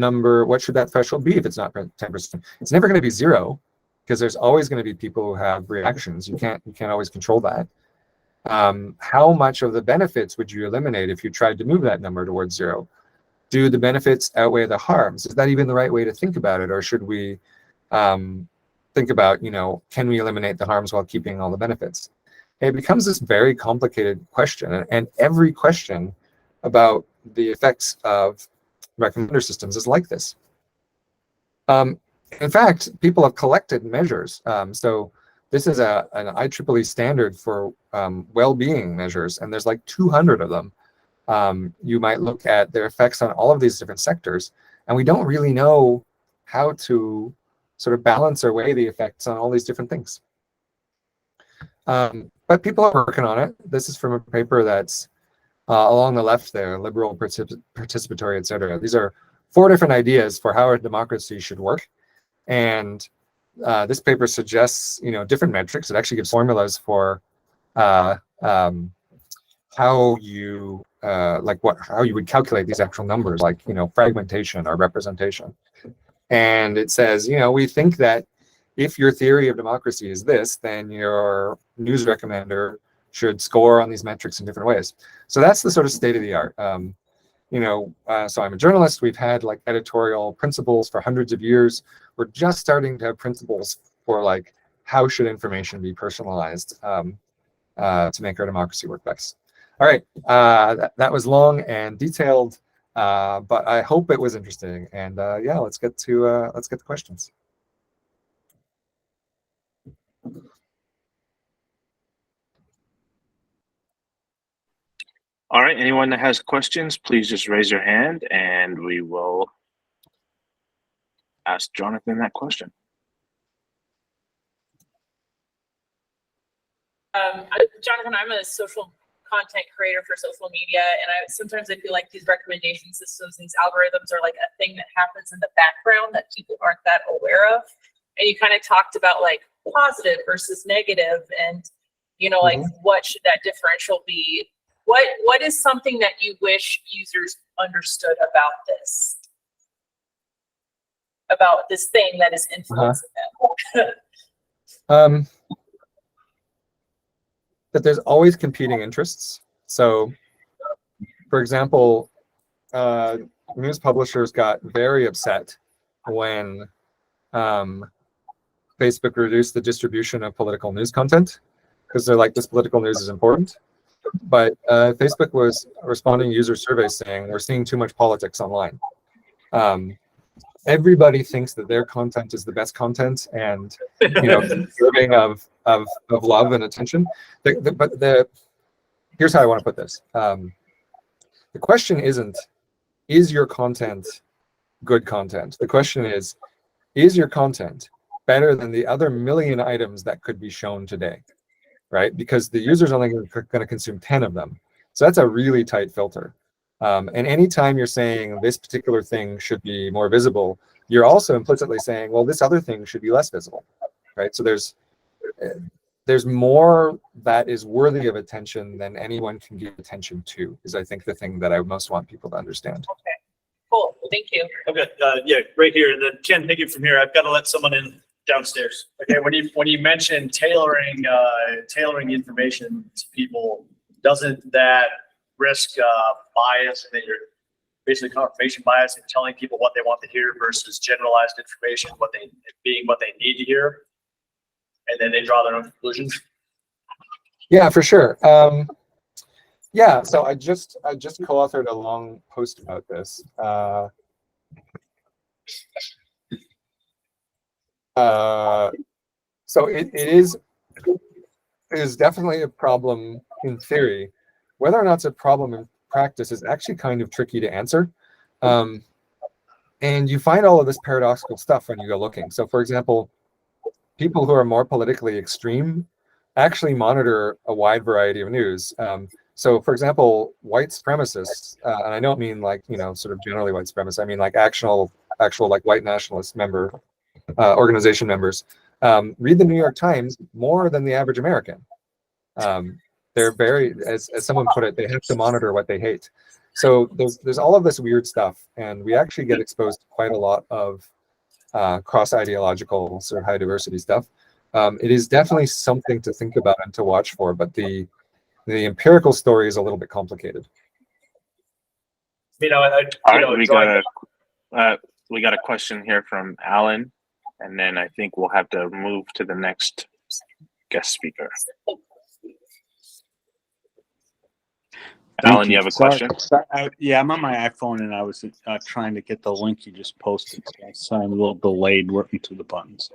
threshold be if it's not 10%? It's never going to be 0, because there's always going to be people who have reactions. You can't always control that. How much of the benefits would you eliminate if you tried to move that number towards 0? do the benefits outweigh the harms? Is that even the right way to think about it? Or should we think about, can we eliminate the harms while keeping all the benefits? It becomes this very complicated question, and every question about the effects of recommender systems is like this. In fact, people have collected measures. So this is an IEEE standard for well-being measures, and there's like 200 of them. You might look at their effects on all of these different sectors, and we don't really know how to sort of balance or weigh the effects on all these different things. But people are working on it. This is from a paper that's along the left there, liberal, participatory, etc. These are 4 different ideas for how a democracy should work. And this paper suggests, different metrics. It actually gives formulas for how you how you would calculate these actual numbers, like fragmentation or representation. And it says, we think that if your theory of democracy is this, then your news recommender should score on these metrics in different ways. So that's the sort of state of the art. So I'm a journalist. We've had like editorial principles for hundreds of years. We're just starting to have principles for like how should information be personalized to make our democracy work best. All right, that was long and detailed, but I hope it was interesting. And yeah, let's get the questions. All right, anyone that has questions, please just raise your hand and we will ask Jonathan that question. Jonathan, I'm a social content creator for social media, and sometimes I feel like these recommendation systems, these algorithms are like a thing that happens in the background that people aren't that aware of. And you kind of talked about like positive versus negative, and like what should that differential be? What is something that you wish users understood about this thing that is influencing them? That there's always competing interests. So, for example, news publishers got very upset when Facebook reduced the distribution of political news content, because they're like, this political news is important. But Facebook was responding to user surveys saying, we're seeing too much politics online. Everybody thinks that their content is the best content and deserving of love and attention. But here's how I want to put this. The question isn't, is your content good content? The question is your content better than the other million items that could be shown today, right? Because the user's only going to consume 10 of them. So that's a really tight filter. And anytime you're saying this particular thing should be more visible, you're also implicitly saying, well, this other thing should be less visible, right? So there's more that is worthy of attention than anyone can give attention to, is I think the thing that I most want people to understand. Okay, cool, thank you. Okay, yeah, right here, and then Ken, take it from here. I've got to let someone in downstairs. Okay, when you mention tailoring information to people, doesn't that risk bias, and that you're basically confirmation bias in telling people what they want to hear versus generalized information, what they need to hear, and then they draw their own conclusions? Yeah, for sure. Yeah, so I just co-authored a long post about this. So it is definitely a problem in theory. Whether or not it's a problem in practice is actually kind of tricky to answer. And you find all of this paradoxical stuff when you go looking. So for example, people who are more politically extreme actually monitor a wide variety of news. So for example, white supremacists, and I don't mean like, sort of generally white supremacists, I mean like actual like white nationalist organization members, read the New York Times more than the average American. They're very, as someone put it, they have to monitor what they hate. So there's all of this weird stuff, and we actually get exposed to quite a lot of cross-ideological sort of high diversity stuff. It is definitely something to think about and to watch for, but the empirical story is a little bit complicated. you know, All right, we got a question here from Alan, and then I think we'll have to move to the next guest speaker. Alan, you have a question? Yeah, I'm on my iPhone and I was trying to get the link you just posted. So I'm a little delayed working through the buttons.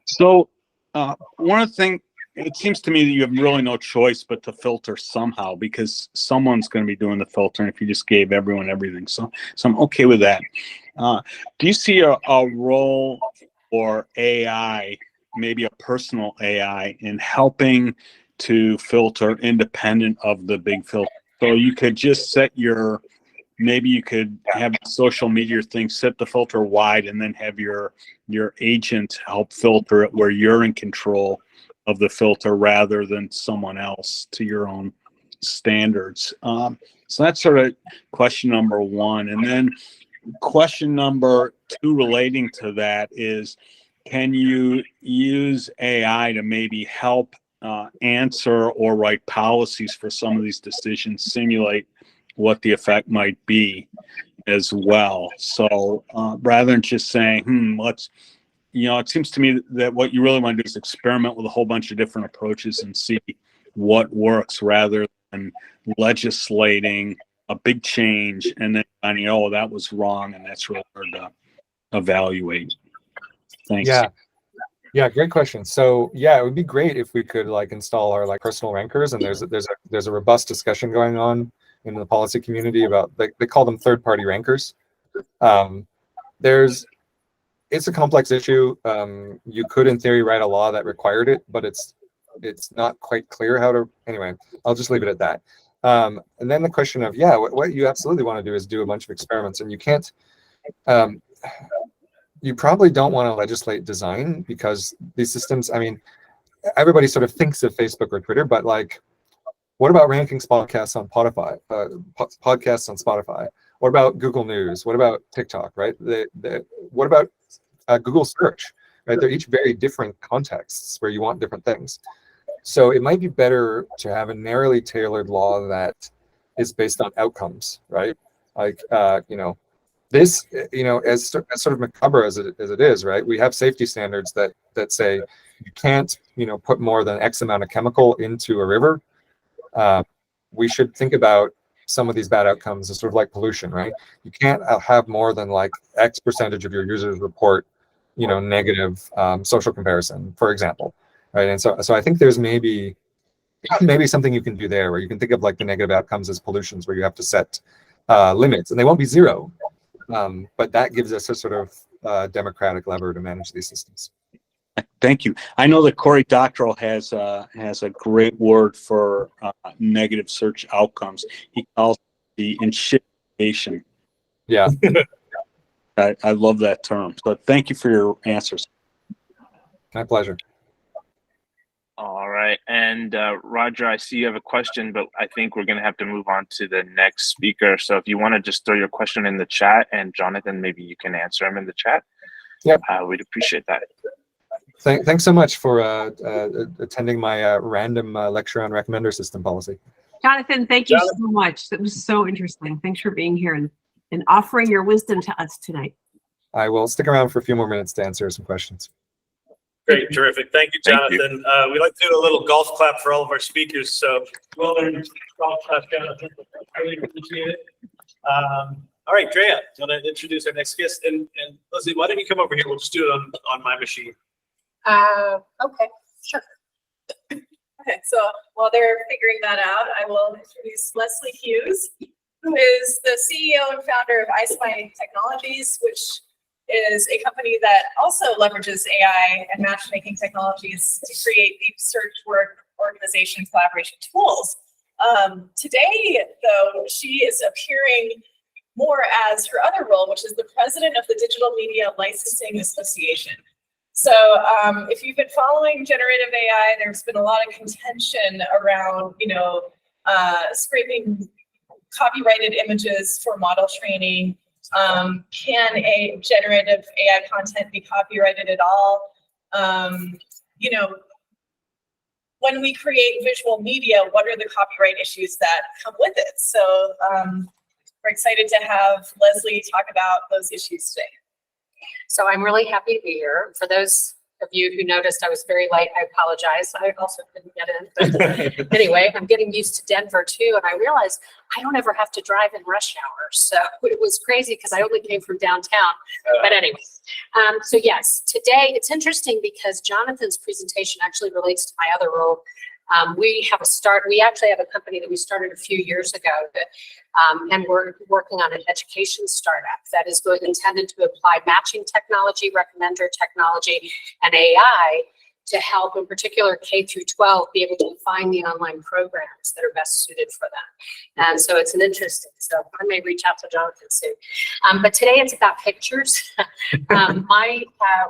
So one of the things, it seems to me that you have really no choice but to filter somehow, because someone's going to be doing the filtering if you just gave everyone everything. So I'm okay with that. Do you see a role for AI, maybe a personal AI, in helping to filter independent of the big filter? So you could just set maybe you could have the social media thing, set the filter wide, and then have your agent help filter it where you're in control of the filter rather than someone else to your own standards. So that's sort of question number one. And then question number two relating to that is, can you use AI to maybe help answer or write policies for some of these decisions, simulate what the effect might be as well? So rather than just saying, let's, it seems to me that what you really want to do is experiment with a whole bunch of different approaches and see what works, rather than legislating a big change and then finding, oh, that was wrong, and that's really hard to evaluate. Thanks. Yeah, great question. So yeah, it would be great if we could install our personal rankers, and there's a robust discussion going on in the policy community about, they call them third-party rankers. It's a complex issue. You could in theory write a law that required it, but it's not quite clear how to. Anyway, I'll just leave it at that. And then the question of, what you absolutely want to do is do a bunch of experiments, and you can't. You probably don't want to legislate design, because these systems, everybody sort of thinks of Facebook or Twitter, but what about ranking podcasts on Spotify? What about Google News? What about TikTok, right? What about Google search, right? They're each very different contexts where you want different things. So it might be better to have a narrowly tailored law that is based on outcomes, right? This, as sort of macabre as it is, right? We have safety standards that say you can't, put more than X amount of chemical into a river. We should think about some of these bad outcomes as sort of like pollution, right? You can't have more than X percentage of your users report, negative social comparison, for example, right? And so I think there's maybe something you can do there, where you can think of the negative outcomes as pollutions, where you have to set limits, and they won't be zero. But that gives us a sort of democratic lever to manage these systems. Thank you. I know that Cory Doctorow has a great word for negative search outcomes. He calls it the inshitation. Yeah. I love that term. So thank you for your answers. My pleasure. All right. And Roger, I see you have a question, but I think we're going to have to move on to the next speaker. So if you want to just throw your question in the chat, and Jonathan, maybe you can answer them in the chat. Yep. We'd appreciate that. Thanks so much for attending my random lecture on recommender system policy. Jonathan, thank you so much. That was so interesting. Thanks for being here and offering your wisdom to us tonight. I will stick around for a few more minutes to answer some questions. Great, terrific. Thank you, Jonathan. We like to do a little golf clap for all of our speakers. So well done, golf clap, Jonathan. I really appreciate it. All right, Drea, do you want to introduce our next guest? And Leslie, why don't you come over here? We'll just do it on my machine. Okay, sure. Okay, so while they're figuring that out, I will introduce Leslie Hughes, who is the CEO and founder of iSPY Technologies, which is a company that also leverages AI and matchmaking technologies to create deep search work organization collaboration tools. Today, though, she is appearing more as her other role, which is the president of the Digital Media Licensing Association. So if you've been following generative AI, there's been a lot of contention around, scraping copyrighted images for model training. Can a generative AI content be copyrighted at all? When we create visual media, what are the copyright issues that come with it? So We're excited to have Leslie talk about those issues today. So I'm really happy to be here. For those of you who noticed I was very late, I apologize. I also couldn't get in. But anyway, I'm getting used to Denver too. And I realized I don't ever have to drive in rush hour. So it was crazy because I only came from downtown. But anyway, so yes, today it's interesting because Jonathan's presentation actually relates to my other role. We actually have a company that we started a few years ago that, and we're working on an education startup that is intended to apply matching technology, recommender technology, and AI to help, in particular, K through 12 be able to find the online programs that are best suited for them. And so it's an interesting, so I may reach out to Jonathan soon. But today it's about pictures. My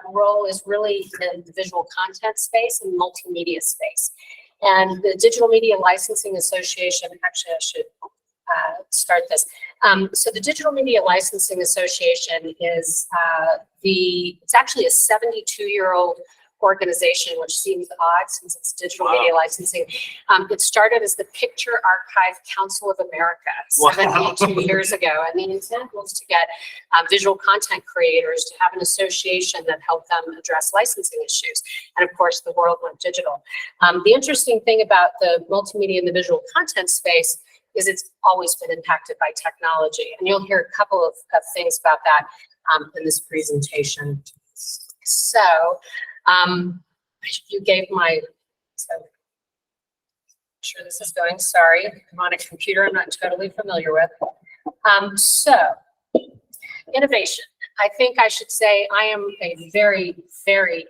role is really in the visual content space and multimedia space. And the Digital Media Licensing Association, actually I should start this. So the Digital Media Licensing Association is it's actually a 72-year-old organization, which seems odd since it's digital media licensing. It started as the Picture Archive Council of America 72 years ago. And the intent was to get visual content creators to have an association that helped them address licensing issues. And of course, the world went digital. The interesting thing about the multimedia and the visual content space is it's always been impacted by technology. And you'll hear a couple of things about that in this presentation. So, you gave so I'm sure this is going, sorry, I'm on a computer I'm not totally familiar with. So, innovation. I think I should say I am a very, very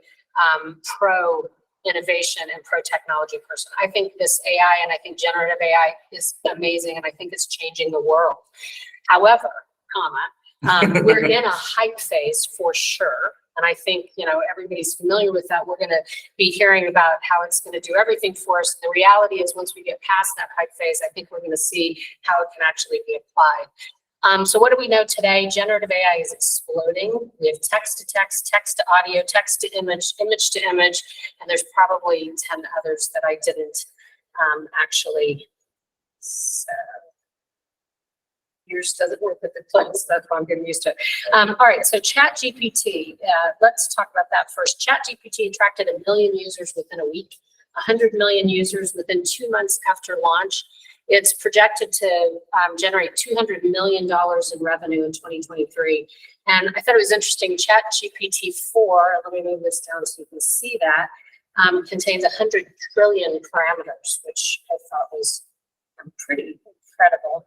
pro innovation and pro technology person. I think this AI and I think generative AI is amazing and I think it's changing the world. However, we're in a hype phase for sure. And I think, everybody's familiar with that. We're going to be hearing about how it's going to do everything for us. The reality is once we get past that hype phase, I think we're going to see how it can actually be applied. So what do we know today? Generative AI is exploding. We have text to text, text to audio, text to image, image to image, and there's probably 10 others that I didn't actually. So yours doesn't work with the clicks. That's why I'm getting used to it. All right, so ChatGPT. Let's talk about that first. ChatGPT attracted 1 million users within a week, 100 million users within 2 months after launch. It's projected to generate $200 million in revenue in 2023. And I thought it was interesting, ChatGPT 4, let me move this down so you can see that, contains 100 trillion parameters, which I thought was pretty incredible.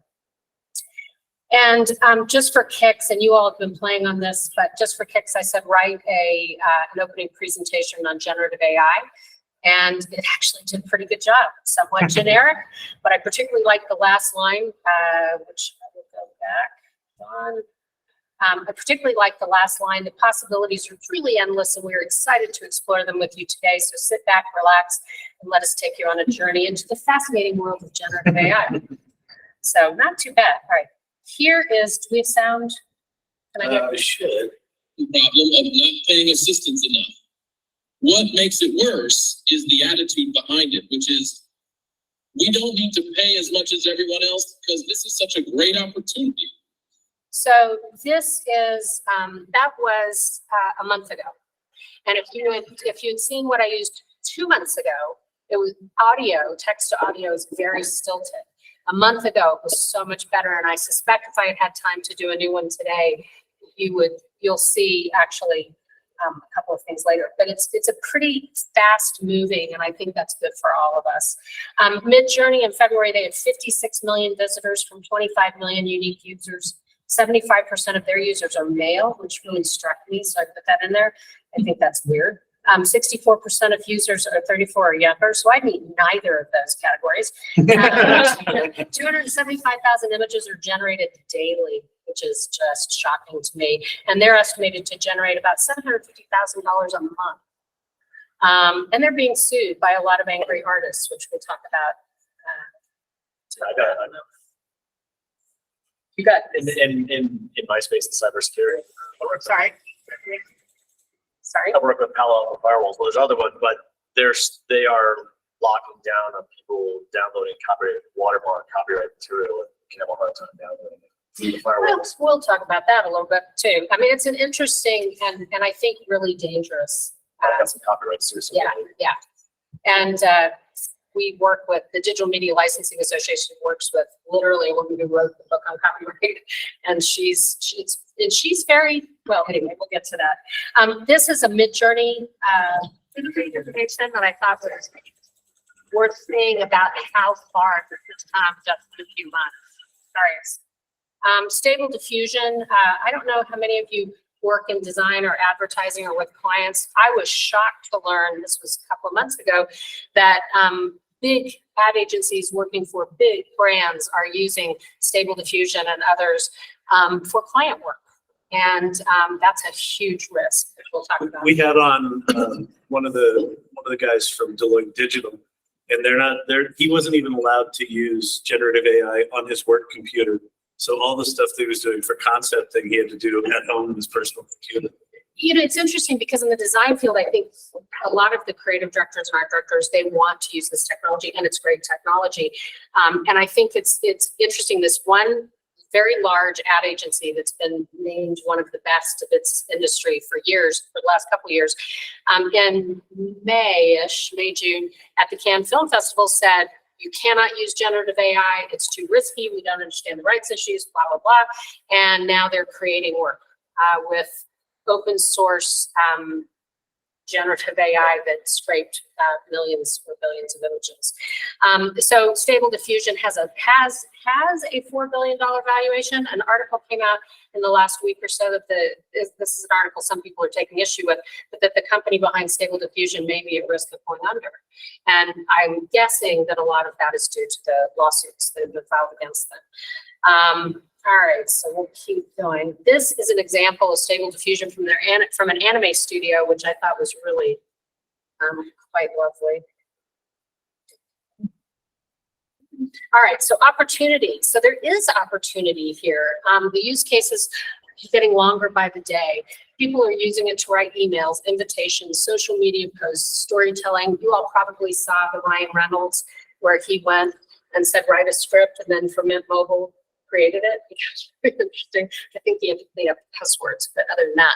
And just for kicks, and you all have been playing on this, but just for kicks, I said write an opening presentation on generative AI. And it actually did a pretty good job. Somewhat generic, but I particularly like the last line, which I will go back on. I particularly like the last line. The possibilities are truly endless, and we're excited to explore them with you today. So sit back, relax, and let us take you on a journey into the fascinating world of generative AI. So not too bad. All right. Here is, do we have sound? Can I get should. The problem of not paying assistance enough. What makes it worse is the attitude behind it, which is we don't need to pay as much as everyone else because this is such a great opportunity. So this is, that was a month ago. And if you had seen what I used 2 months ago, it was audio, text to audio is very stilted. A month ago, it was so much better. And I suspect if I had had time to do a new one today, you'll see actually a couple of things later, but it's a pretty fast moving, and I think that's good for all of us. Mid-Journey in February, they had 56 million visitors from 25 million unique users. 75% of their users are male, which really struck me, so I put that in there. I think that's weird. 64% of users are 34 or younger, so I meet neither of those categories. 275,000 images are generated daily, which is just shocking to me. And they're estimated to generate about $750,000 a month. And they're being sued by a lot of angry artists, which we'll talk about. I got it. You got in my space in cybersecurity. Sorry. I work with Palo Alto firewalls. Well, there's other ones, but they are locking down on people downloading copyrighted watermark copyright material and can have a hard time downloading it. We'll talk about that a little bit too. I mean, it's an interesting and I think really dangerous. Got some copyrights too. So Yeah. And we work with the Digital Media Licensing Association, works with literally a woman who wrote the book on copyright, and she's very well. Anyway, we'll get to that. This is a Mid-Journey information that I thought was worth saying about how far this has come just in a few months. Sorry. Stable Diffusion. I don't know how many of you work in design or advertising or with clients. I was shocked to learn, this was a couple of months ago, that big ad agencies working for big brands are using Stable Diffusion and others for client work. And that's a huge risk that we'll talk about. We had on one of the guys from Deloitte Digital, and he wasn't even allowed to use generative AI on his work computer. So all the stuff that he was doing for concepting, he had to do at home on his personal computer. You know, it's interesting because in the design field, I think a lot of the creative directors and art directors, they want to use this technology, and it's great technology. And I think it's interesting, this one very large ad agency that's been named one of the best of its industry for years, for the last couple of years, in May, June, at the Cannes Film Festival said, you cannot use generative AI. It's too risky. We don't understand the rights issues, blah, blah, blah. And now they're creating work with open source generative AI that scraped millions or billions of images. So Stable Diffusion has a $4 billion valuation. An article came out in the last week or so that this is an article some people are taking issue with, but that the company behind Stable Diffusion may be at risk of going under. And I'm guessing that a lot of that is due to the lawsuits that have been filed against them. All right, so we'll keep going. This is an example of Stable Diffusion from an anime studio, which I thought was really quite lovely. All right, so opportunity. So there is opportunity here. The use cases are getting longer by the day. People are using it to write emails, invitations, social media posts, storytelling. You all probably saw the Ryan Reynolds where he went and said, write a script, and then for Mint Mobile created it, which was very interesting. I think he had to clean up passwords, but other than that.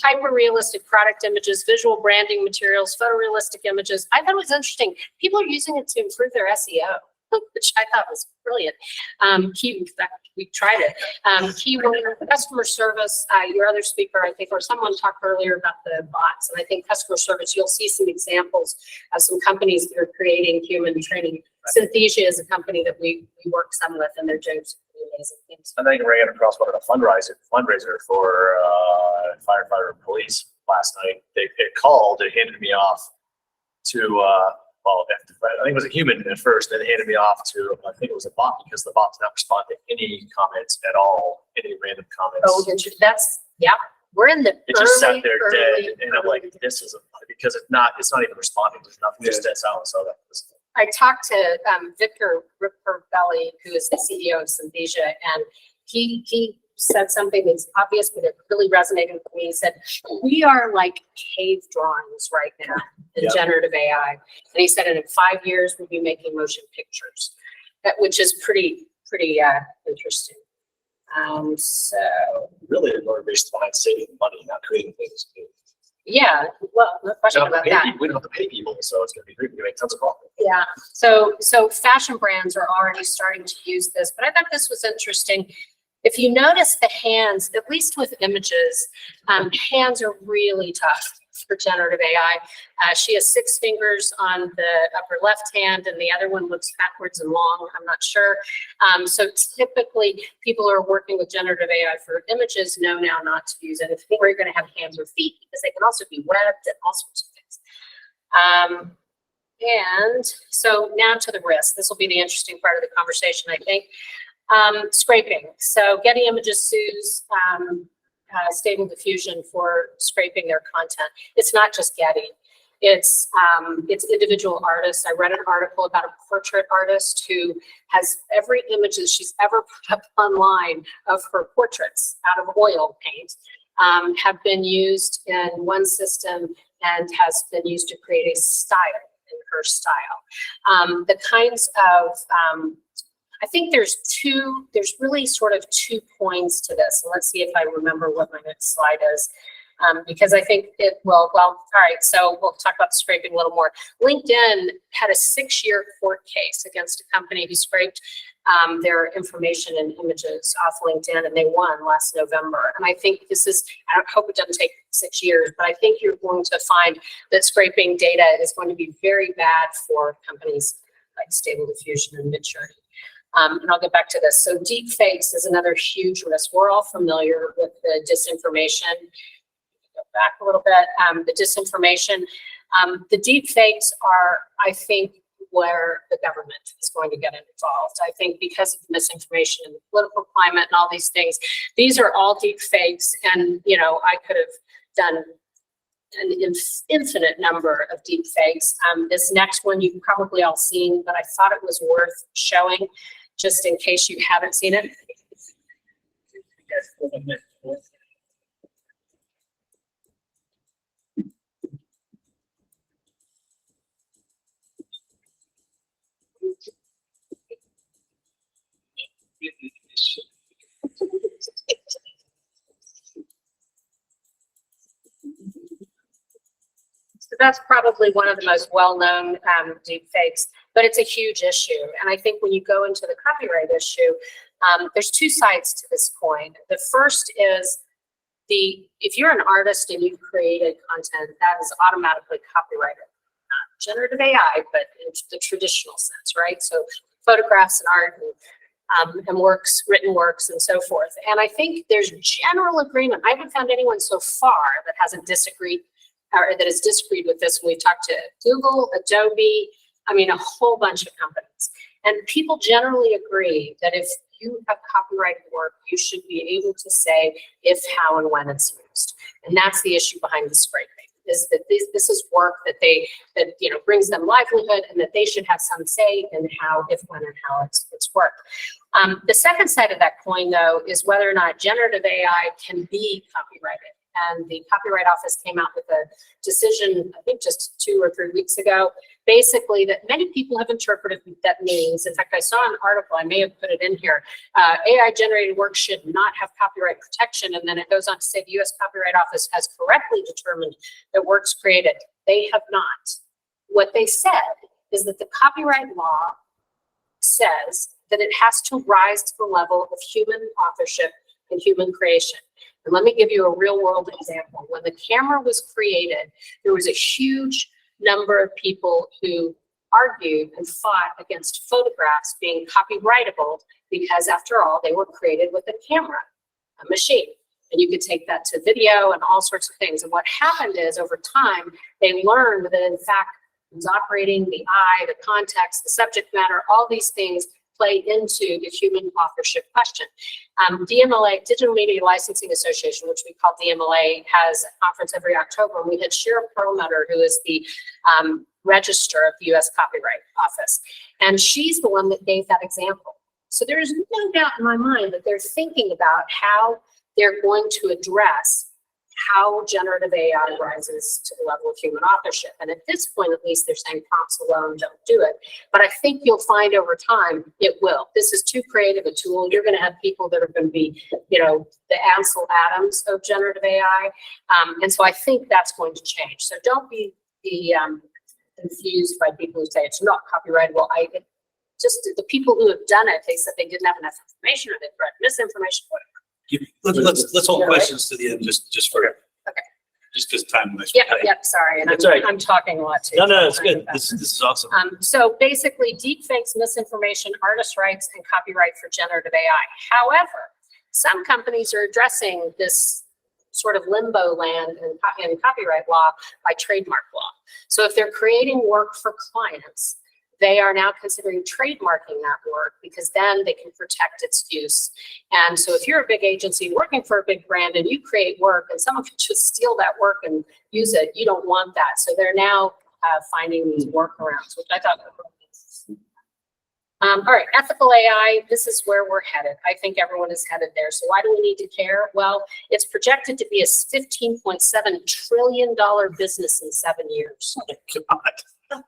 Hyper-realistic product images, visual branding materials, photorealistic images. I thought it was interesting. People are using it to improve their SEO, which I thought was brilliant. In fact, we tried it. Keyword, customer service, your other speaker, I think, or someone talked earlier about the bots, and I think customer service, you'll see some examples of some companies that are creating human training. Synthesia is a company that we work some with, and they're doing some amazing things. I think ran across one of the fundraiser for firefighter and police last night. They called, they handed me off to I think it was a human at first, then handed me off to, I think it was a bot, because the bot did not respond to any comments at all, any random comments. Oh, yeah. We're in the it just sat there dead, and I'm like, this is because it's not even responding. There's nothing, just dead silence. So that was. I talked to Victor Ripperbelli, who is the CEO of Synthesia, and he said something that's obvious, but it really resonated with me. He said, we are like cave drawings right now in generative AI. And he said, and in 5 years, we'll be making motion pictures, which is pretty interesting. So really, the motivation behind saving money, not creating things. Yeah, well, no question about that. We don't have to pay people, so it's going to be great. We make tons of profit. Yeah, so fashion brands are already starting to use this, but I thought this was interesting. If you notice the hands, at least with images, hands are really tough for generative AI. She has 6 fingers on the upper left hand, and the other one looks backwards and long. I'm not sure. So typically, people who are working with generative AI for images know now not to use anything where you're going to have hands or feet, because they can also be webbed and all sorts of things. And so now to the risk. This will be the interesting part of the conversation, I think. Scraping. So Getty Images sues Stable Diffusion for scraping their content. It's not just Getty. It's individual artists. I read an article about a portrait artist who has every image that she's ever put up online of her portraits out of oil paint have been used in one system and has been used to create a style in her style. The kinds of I think there's really sort of two points to this. And let's see if I remember what my next slide is. Because I think all right, so we'll talk about the scraping a little more. LinkedIn had a 6-year court case against a company who scraped their information and images off LinkedIn, and they won last November. And I think I hope it doesn't take 6 years, but I think you're going to find that scraping data is going to be very bad for companies like Stable Diffusion and Midjourney. And I'll get back to this. So deep fakes is another huge risk. We're all familiar with the disinformation. Go back a little bit, the disinformation. The deep fakes are, I think, where the government is going to get involved. I think because of misinformation in the political climate and all these things, these are all deep fakes. And, you know, I could have done an infinite number of deep fakes. This next one you've probably all seen, but I thought it was worth showing just in case you haven't seen it. So that's probably one of the most well-known deep fakes, but it's a huge issue. And I think when you go into the copyright issue, there's two sides to this coin. The first is if you're an artist and you've created content, that is automatically copyrighted. Not generative AI, but in the traditional sense, right? So photographs and art and works, written works, and so forth. And I think there's general agreement. I haven't found anyone so far that hasn't disagreed or that has disagreed with this. When we talked to Google, Adobe, I mean, a whole bunch of companies. And people generally agree that if you have copyrighted work, you should be able to say if, how, and when it's used. And that's the issue behind the scraping, is that this is work that brings them livelihood, and that they should have some say in how, if, when, and how it's worked. The second side of that coin, though, is whether or not generative AI can be copyrighted. And the Copyright Office came out with a decision, I think just 2 or 3 weeks ago, basically that many people have interpreted that means. In fact, I saw an article, I may have put it in here, AI-generated work should not have copyright protection. And then it goes on to say the U.S. Copyright Office has correctly determined that works created. They have not. What they said is that the copyright law says that it has to rise to the level of human authorship and human creation. And let me give you a real world example. When the camera was created, there was a huge number of people who argued and fought against photographs being copyrightable because, after all, they were created with a camera, a machine. And you could take that to video and all sorts of things. And what happened is, over time, they learned that, in fact, it was operating the eye, the context, the subject matter, all these things play into the human authorship question. DMLA, Digital Media Licensing Association, which we call DMLA, has a conference every October. And we had Shira Perlmutter, who is the registrar of the U.S. Copyright Office. And she's the one that gave that example. So there is no doubt in my mind that they're thinking about how they're going to address how generative AI rises to the level of human authorship. And at this point, at least, they're saying prompts alone don't do it. But I think you'll find over time it will. This is too creative a tool. You're going to have people that are going to be, the Ansel Adams of generative AI. And so I think that's going to change. So don't be confused by people who say it's not copyrightable. Just the people who have done it, they said they didn't have enough information, or they brought misinformation, whatever. Let's hold questions to the end, just for just because time was. Yep. Sorry, and I'm talking a lot too. No, it's good. This is awesome. So basically, deepfakes, misinformation, artist rights, and copyright for generative AI. However, some companies are addressing this sort of limbo land in copyright law by trademark law. So if they're creating work for clients, they are now considering trademarking that work, because then they can protect its use. And so if you're a big agency working for a big brand and you create work and someone can just steal that work and use it, you don't want that. So they're now finding these workarounds, which I thought were really nice. All right, ethical AI, this is where we're headed. I think everyone is headed there. So why do we need to care? Well, it's projected to be a $15.7 trillion business in 7 years. Oh my God.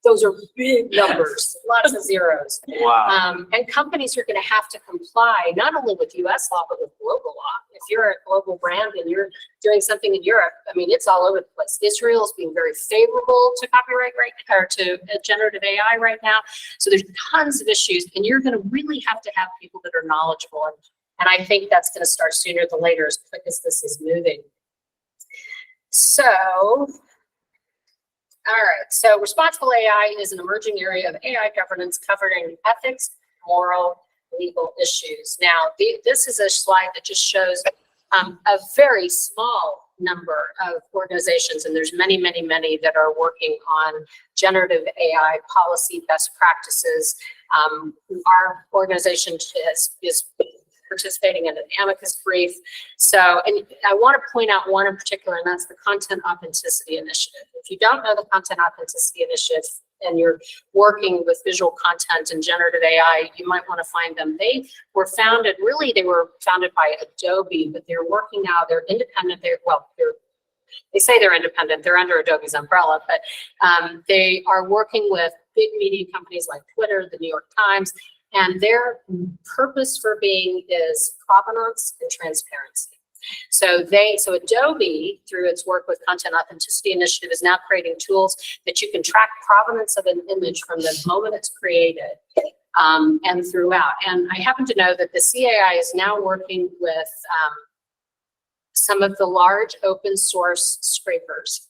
Those are big numbers, lots of zeros. Wow. And companies are going to have to comply not only with US law, but with global law. If you're a global brand and you're doing something in Europe, I mean, it's all over the place. Israel is being very favorable to copyright or to generative AI right now. So there's tons of issues, and you're going to really have to have people that are knowledgeable. And I think that's going to start sooner than later as quick as this is moving. So, all right, so responsible AI is an emerging area of AI governance covering ethics, moral, legal issues. Now, this is a slide that just shows a very small number of organizations, and there's many, many, many that are working on generative AI policy best practices. Our organization is participating in an amicus brief. So, and I want to point out one in particular, and that's the Content Authenticity Initiative. If you don't know the Content Authenticity Initiative and you're working with visual content and generative AI, you might want to find them. They were founded, really, they were founded by Adobe, but they're working now, they're independent. They say they're independent, they're under Adobe's umbrella, but they are working with big media companies like Twitter, the New York Times, and their purpose for being is provenance and transparency. So Adobe, through its work with Content Authenticity Initiative, is now creating tools that you can track provenance of an image from the moment it's created and throughout. And I happen to know that the CAI is now working with some of the large open source scrapers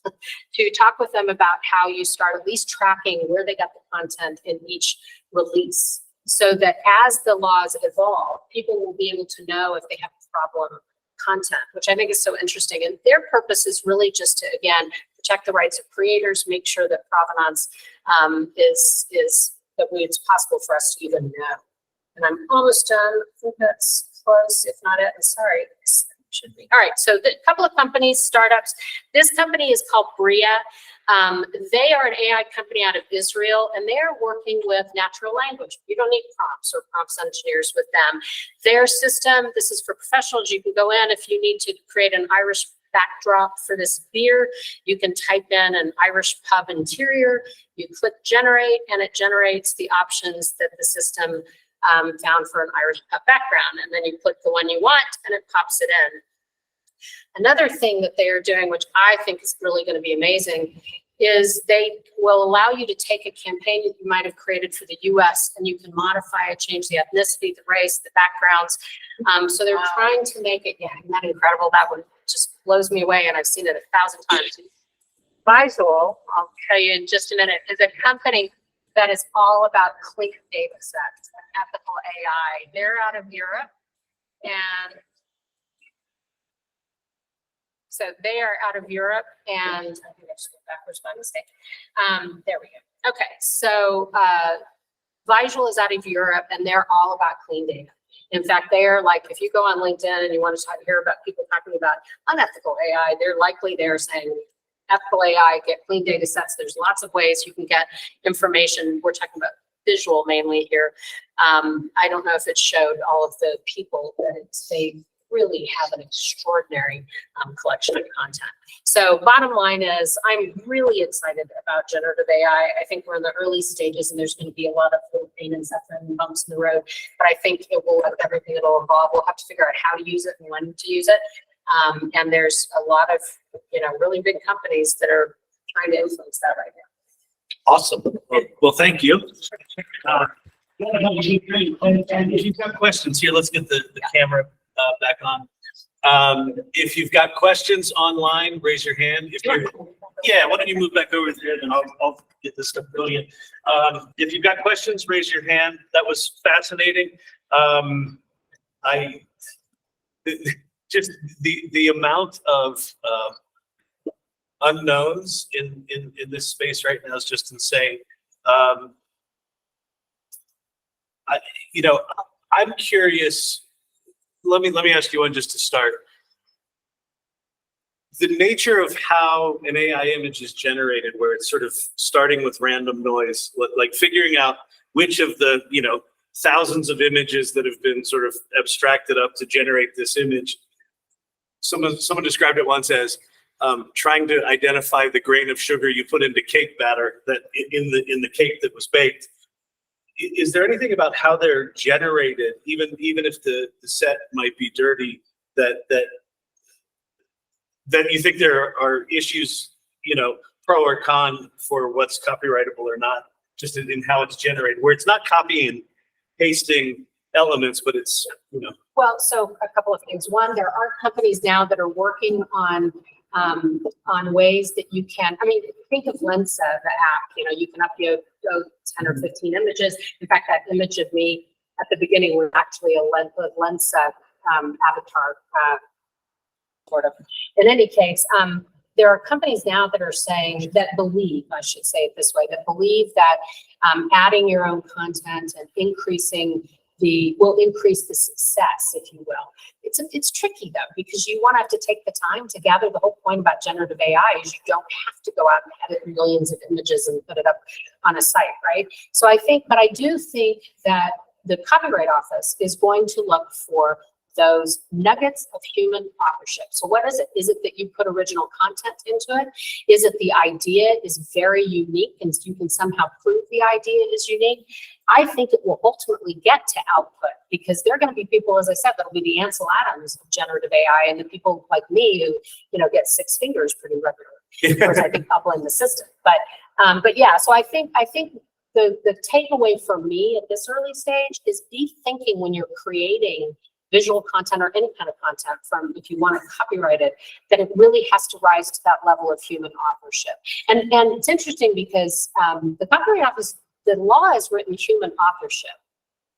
to talk with them about how you start at least tracking where they got the content in each release, so that as the laws evolve, people will be able to know if they have problem content, which I think is so interesting. And their purpose is really just to, again, protect the rights of creators, make sure that provenance is that it's possible for us to even know. And I'm almost done. I think that's close, if not it. I'm sorry. Should be. All right, so a couple of companies, startups. This company is called Bria. They are an AI company out of Israel, and they are working with natural language. You don't need prompts or prompts engineers with them. Their system, this is for professionals. You can go in if you need to create an Irish backdrop for this beer. You can type in an Irish pub interior. You click generate, and it generates the options that the system found for an Irish pub background. And then you click the one you want, and it pops it in. Another thing that they are doing, which I think is really going to be amazing, is they will allow you to take a campaign that you might have created for the US, and you can modify it, change the ethnicity, the race, the backgrounds. So they're trying to make it, isn't that incredible? That one just blows me away, and I've seen it 1,000 times. Visual, I'll tell you in just a minute, is a company that is all about clean data sets and ethical AI. They're out of Europe, and so they are out of Europe, and I think I just went backwards by mistake. There we go. Okay, so Visual is out of Europe, and they're all about clean data. In fact, they're like, if you go on LinkedIn and you want to hear about people talking about unethical AI, they're saying ethical AI, get clean data sets. There's lots of ways you can get information. We're talking about visual mainly here. I don't know if it showed all of the people that they really have an extraordinary collection of content. So bottom line is, I'm really excited about generative AI. I think we're in the early stages, and there's going to be a lot of little pain and suffering and bumps in the road, but I think it will, like everything, it'll evolve. We'll have to figure out how to use it and when to use it. And there's a lot of, really big companies that are trying to influence that right now. Awesome. Well, thank you. If you've got questions here, let's get the camera back on. If you've got questions online, raise your hand. If you're, why don't you move back over there, then I'll get this stuff going. If you've got questions, raise your hand. That was fascinating. Just the amount of unknowns in this space right now is just insane. I'm curious. Let me ask you one just to start. The nature of how an AI image is generated, where it's sort of starting with random noise, like figuring out which of the thousands of images that have been sort of abstracted up to generate this image. Someone described it once as trying to identify the grain of sugar you put into cake batter that in the cake that was baked. Is there anything about how they're generated, even if the set might be dirty, that you think there are issues, pro or con for what's copyrightable or not, just in how it's generated, where it's not copying and pasting elements, but it's, Well, so a couple of things. One, there are companies now that are working on ways that you can, think of Lensa, the app, you can upload 10 or 15 images. In fact, that image of me at the beginning was actually a Lensa avatar, sort of. In any case, there are companies now that are saying, that believe, I should say it this way, that believe that adding your own content and will increase the success, if you will. It's tricky though, because you want to have to take the time to gather. The whole point about generative AI is you don't have to go out and edit millions of images and put it up on a site, right? So I do think that the Copyright Office is going to look for those nuggets of human authorship. So what is it? Is it that you put original content into it? Is it the idea is very unique and you can somehow prove the idea is unique? I think it will ultimately get to output, because there are going to be people, as I said, that'll be the Ansel Adams of generative AI, and the people like me who, get 6 fingers pretty regularly. Of course, I think I'll blame the system. But yeah, so I think the takeaway for me at this early stage is be thinking when you're creating visual content or any kind of content, from if you want to copyright it, that it really has to rise to that level of human authorship. And it's interesting because the Copyright Office, the law is written human authorship.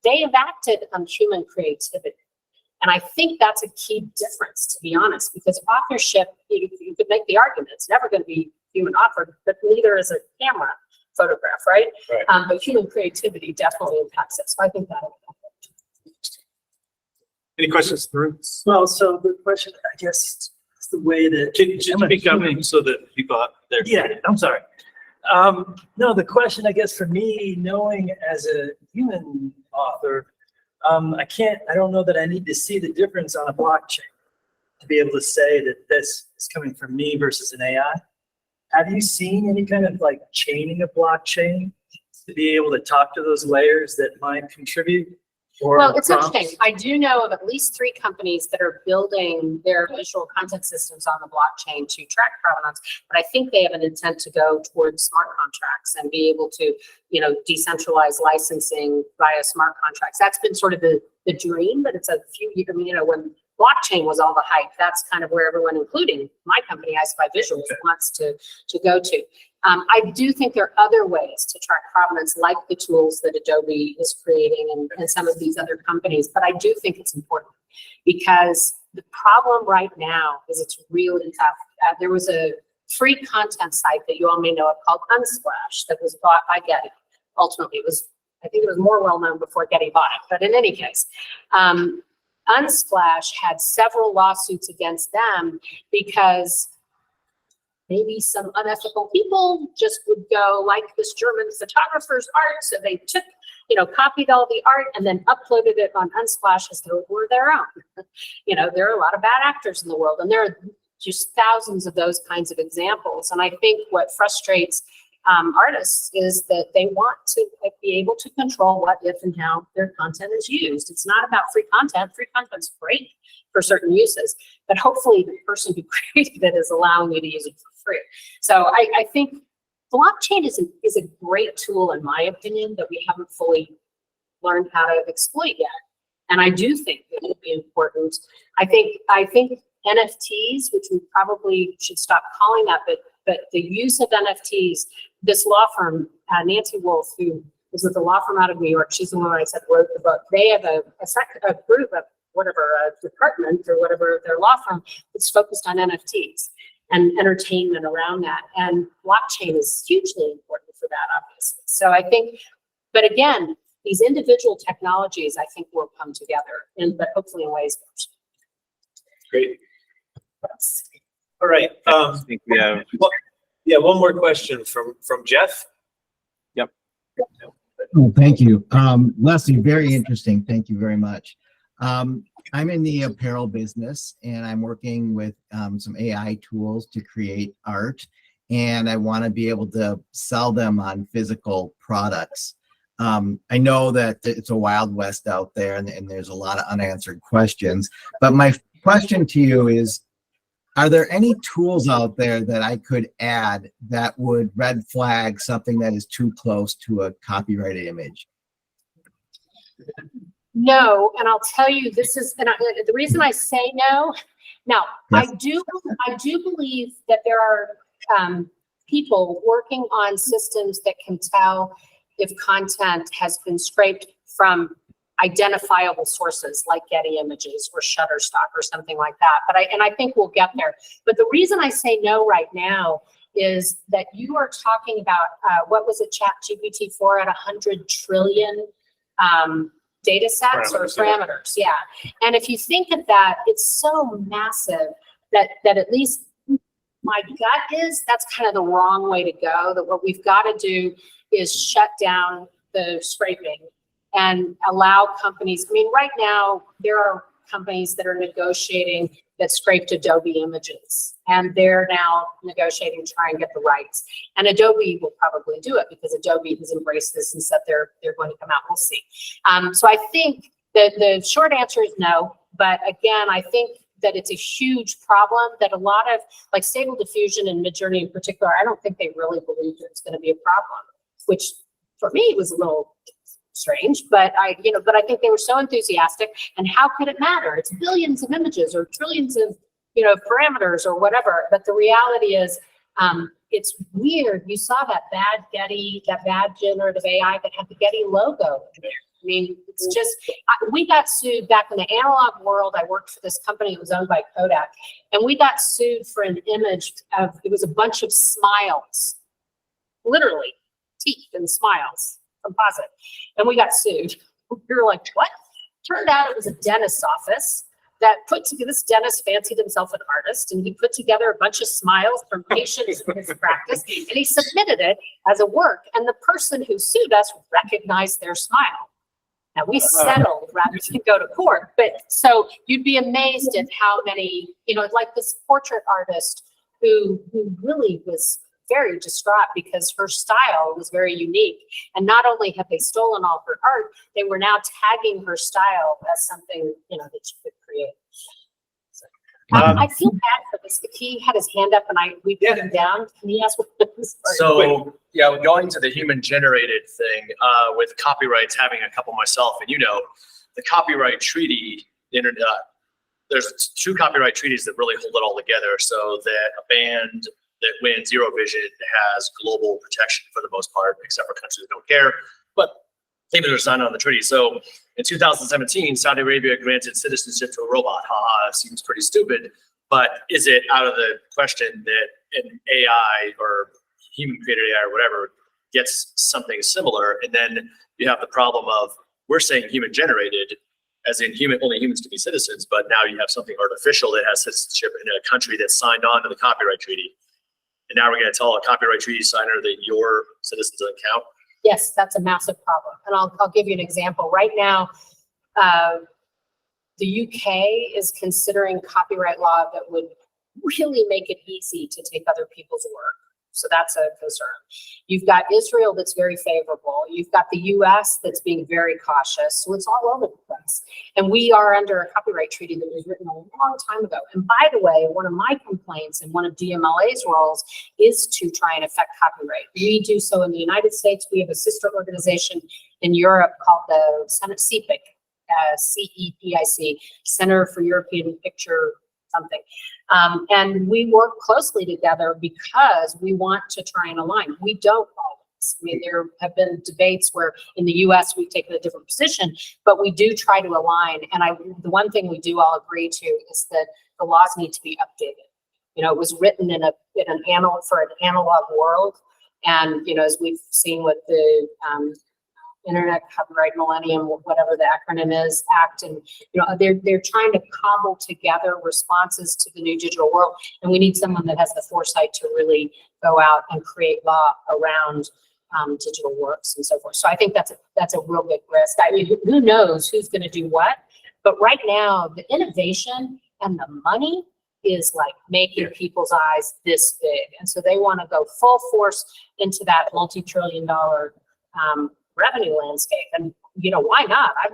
They have acted on human creativity. And I think that's a key difference, to be honest, because authorship, you could make the argument, it's never going to be human authored, but neither is a camera photograph, right? But human creativity definitely impacts it. So I think that'll help. Any questions? Well, so the question, I guess, is the way that. Can you speak up so that people out there? Yeah, I'm sorry. No, the question, I guess, for me, knowing as a human author, I don't know that I need to see the difference on a blockchain to be able to say that this is coming from me versus an AI. Have you seen any kind of like chaining of blockchain to be able to talk to those layers that might contribute? Well, it's interesting. I do know of at least 3 companies that are building their visual content systems on the blockchain to track provenance, but I think they have an intent to go towards smart contracts and be able to, decentralize licensing via smart contracts. That's been sort of the dream, but it's a few years, when blockchain was all the hype, that's kind of where everyone, including my company, iSPY Visuals, wants to go to. I do think there are other ways to track provenance, like the tools that Adobe is creating and some of these other companies. But I do think it's important, because the problem right now is it's really tough. There was a free content site that you all may know of called Unsplash that was bought by Getty. Ultimately, I think it was more well known before Getty bought it. But in any case, Unsplash had several lawsuits against them because maybe some unethical people just would go like this German photographer's art. So they took, copied all the art and then uploaded it on Unsplash as though it were their own. There are a lot of bad actors in the world, and there are just thousands of those kinds of examples. And I think what frustrates artists is that they want to be able to control what, if, and how their content is used. It's not about free content. Free content's great for certain uses, but hopefully the person who created it is allowing you to use it for free. So I think blockchain is a great tool, in my opinion, that we haven't fully learned how to exploit yet. And I do think that it would be important. I think NFTs, which we probably should stop calling that, but the use of NFTs, this law firm, Nancy Wolf, who is with the law firm out of New York, she's the one I said wrote the book. They have a group of a department or whatever, their law firm, that's focused on NFTs and entertainment around that. And blockchain is hugely important for that, obviously. So I think, but again, these individual technologies, I think, will come together, but hopefully in ways. Great. All right. I think we have. Yeah, one more question from Jeff. Yep. Oh, thank you. Leslie, very interesting. Thank you very much. I'm in the apparel business, and I'm working with some AI tools to create art, and I want to be able to sell them on physical products. I know that it's a wild west out there, and there's a lot of unanswered questions, but my question to you is, are there any tools out there that I could add that would red flag something that is too close to a copyrighted image? No, and I'll tell you, this is, and the reason I say no, now, Yes. I do believe that there are people working on systems that can tell if content has been scraped from identifiable sources like Getty Images or Shutterstock or something like that. But I think we'll get there. But the reason I say no right now is that you are talking about, what was it, ChatGPT-4 at 100 trillion data sets or parameters. Yeah. And if you think of that, it's so massive that at least my gut is that's kind of the wrong way to go, that what we've got to do is shut down the scraping and allow companies. I mean, right now, there are companies that are negotiating that scraped Adobe images, and they're now negotiating to try and get the rights. And Adobe will probably do it because Adobe has embraced this and said they're going to come out. We'll see. So I think the short answer is no. But again, I think that it's a huge problem that a lot of, like Stable Diffusion and Midjourney in particular, I don't think they really believe that it's going to be a problem, which for me was a little strange, but I think they were so enthusiastic. And how could it matter? It's billions of images or trillions of, parameters or whatever. But the reality is, it's weird. You saw that bad generative AI that had the Getty logo in there. I mean, it's just, we got sued back in the analog world. I worked for this company that was owned by Kodak, and we got sued for an image of, it was a bunch of smiles, literally teeth and smiles, composite. And we got sued. We were like, what? Turned out it was a dentist's office that put together, this dentist fancied himself an artist, and he put together a bunch of smiles from patients in his practice, and he submitted it as a work. And the person who sued us recognized their smile. Now we settled rather than go to court. But so you'd be amazed at how many, like this portrait artist who really was very distraught because her style was very unique. And not only have they stolen all her art, they were now tagging her style as something, that she could create. So, I feel bad for this. He had his hand up and we put him down. Can you ask what this is? So yeah, going to the human generated thing, with copyrights, having a couple myself, and the copyright treaty, there's two copyright treaties that really hold it all together, so that a band that wins Eurovision has global protection for the most part, except for countries that don't care. But even they're signed on the treaty. So in 2017, Saudi Arabia granted citizenship to a robot. Haha, seems pretty stupid. But is it out of the question that an AI or human created AI or whatever gets something similar? And then you have the problem of, we're saying human generated, as in only humans can be citizens, but now you have something artificial that has citizenship in a country that signed on to the copyright treaty. And now we're going to tell a copyright treaty signer that your citizens don't count. Yes, that's a massive problem. And I'll give you an example. Right now, the UK is considering copyright law that would really make it easy to take other people's work. So that's a concern. You've got Israel that's very favorable. You've got the US that's being very cautious. So it's all over the place. And we are under a copyright treaty that was written a long time ago. And by the way, one of my complaints and one of DMLA's roles is to try and affect copyright. We do so in the United States. We have a sister organization in Europe called the Senate CEPIC, CEPIC, Center for European Picture something. And we work closely together because we want to try and align. We don't always. I mean, there have been debates where in the US we've taken a different position, but we do try to align. And the one thing we do all agree to is that the laws need to be updated. It was written in an analog world. And, as we've seen with the Internet Copyright Millennium, whatever the acronym is, Act, and they're trying to cobble together responses to the new digital world, and we need someone that has the foresight to really go out and create law around digital works and so forth. So I think that's a real big risk. I mean, who knows who's going to do what, But right now, the innovation and the money is like making people's eyes this big. And so they want to go full force into that multi-trillion-dollar revenue landscape. And, you know, why not? I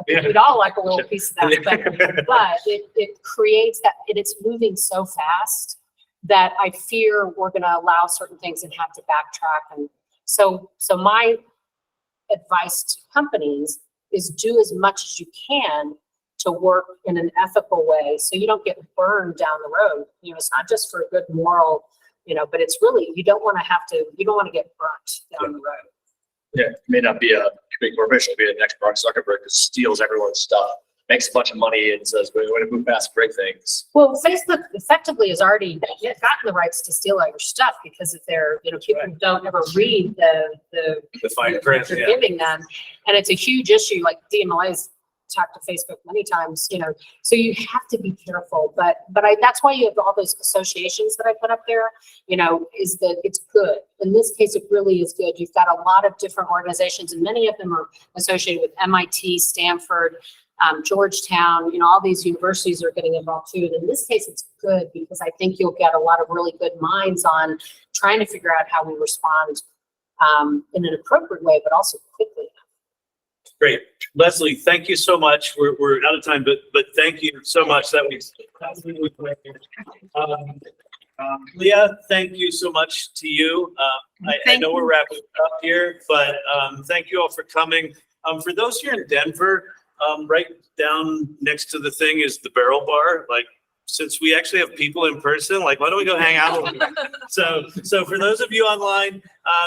think we'd all like a little piece of that, but it creates that, it's moving so fast that I fear we're going to allow certain things and have to backtrack. And so my advice to companies is do as much as you can to work in an ethical way so you don't get burned down the road. You know, it's not just for a good moral, you know, but it's really, you don't want to get burnt down the road. Yeah, it may not be a big corporation, it'll be the next Mark Zuckerberg that steals everyone's stuff, makes a bunch of money and says, we're going to move fast and break things. Well, Facebook effectively has already gotten the rights to steal all your stuff because if they're, you know, people don't ever read the fine print they're giving them. And it's a huge issue, like DMLA's talked to Facebook many times, you know, so you have to be careful. But that's why you have all those associations that I put up there, you know, is that it's good. In this case, it really is good. You've got a lot of different organizations and many of them are associated with MIT, Stanford, Georgetown, you know, all these universities are getting involved too. And in this case, it's good because I think you'll get a lot of really good minds on trying to figure out how we respond in an appropriate way, but also quickly. Great. Leslie, thank you so much. We're out of time, but thank you so much. That was Leah, thank you so much to you. I know we're wrapping up here, but thank you all for coming. For those here in Denver, right down next to the thing is the Barrel Bar. Like, since we actually have people in person, like, why don't we go hang out? So for those of you online,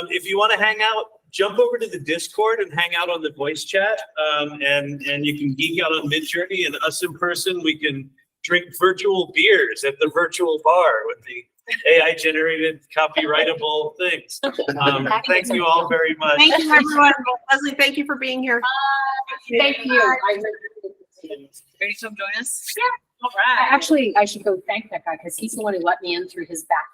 if you want to hang out, jump over to the Discord and hang out on the voice chat, and you can geek out on Midjourney, and us in person, we can drink virtual beers at the virtual bar with the AI generated copyrightable things. Thank you all very much. Thank you, everyone. Leslie, thank you for being here. Thank you. Ready to come join us? Yeah. All right. Actually, I should go thank that guy because he's the one who let me in through his back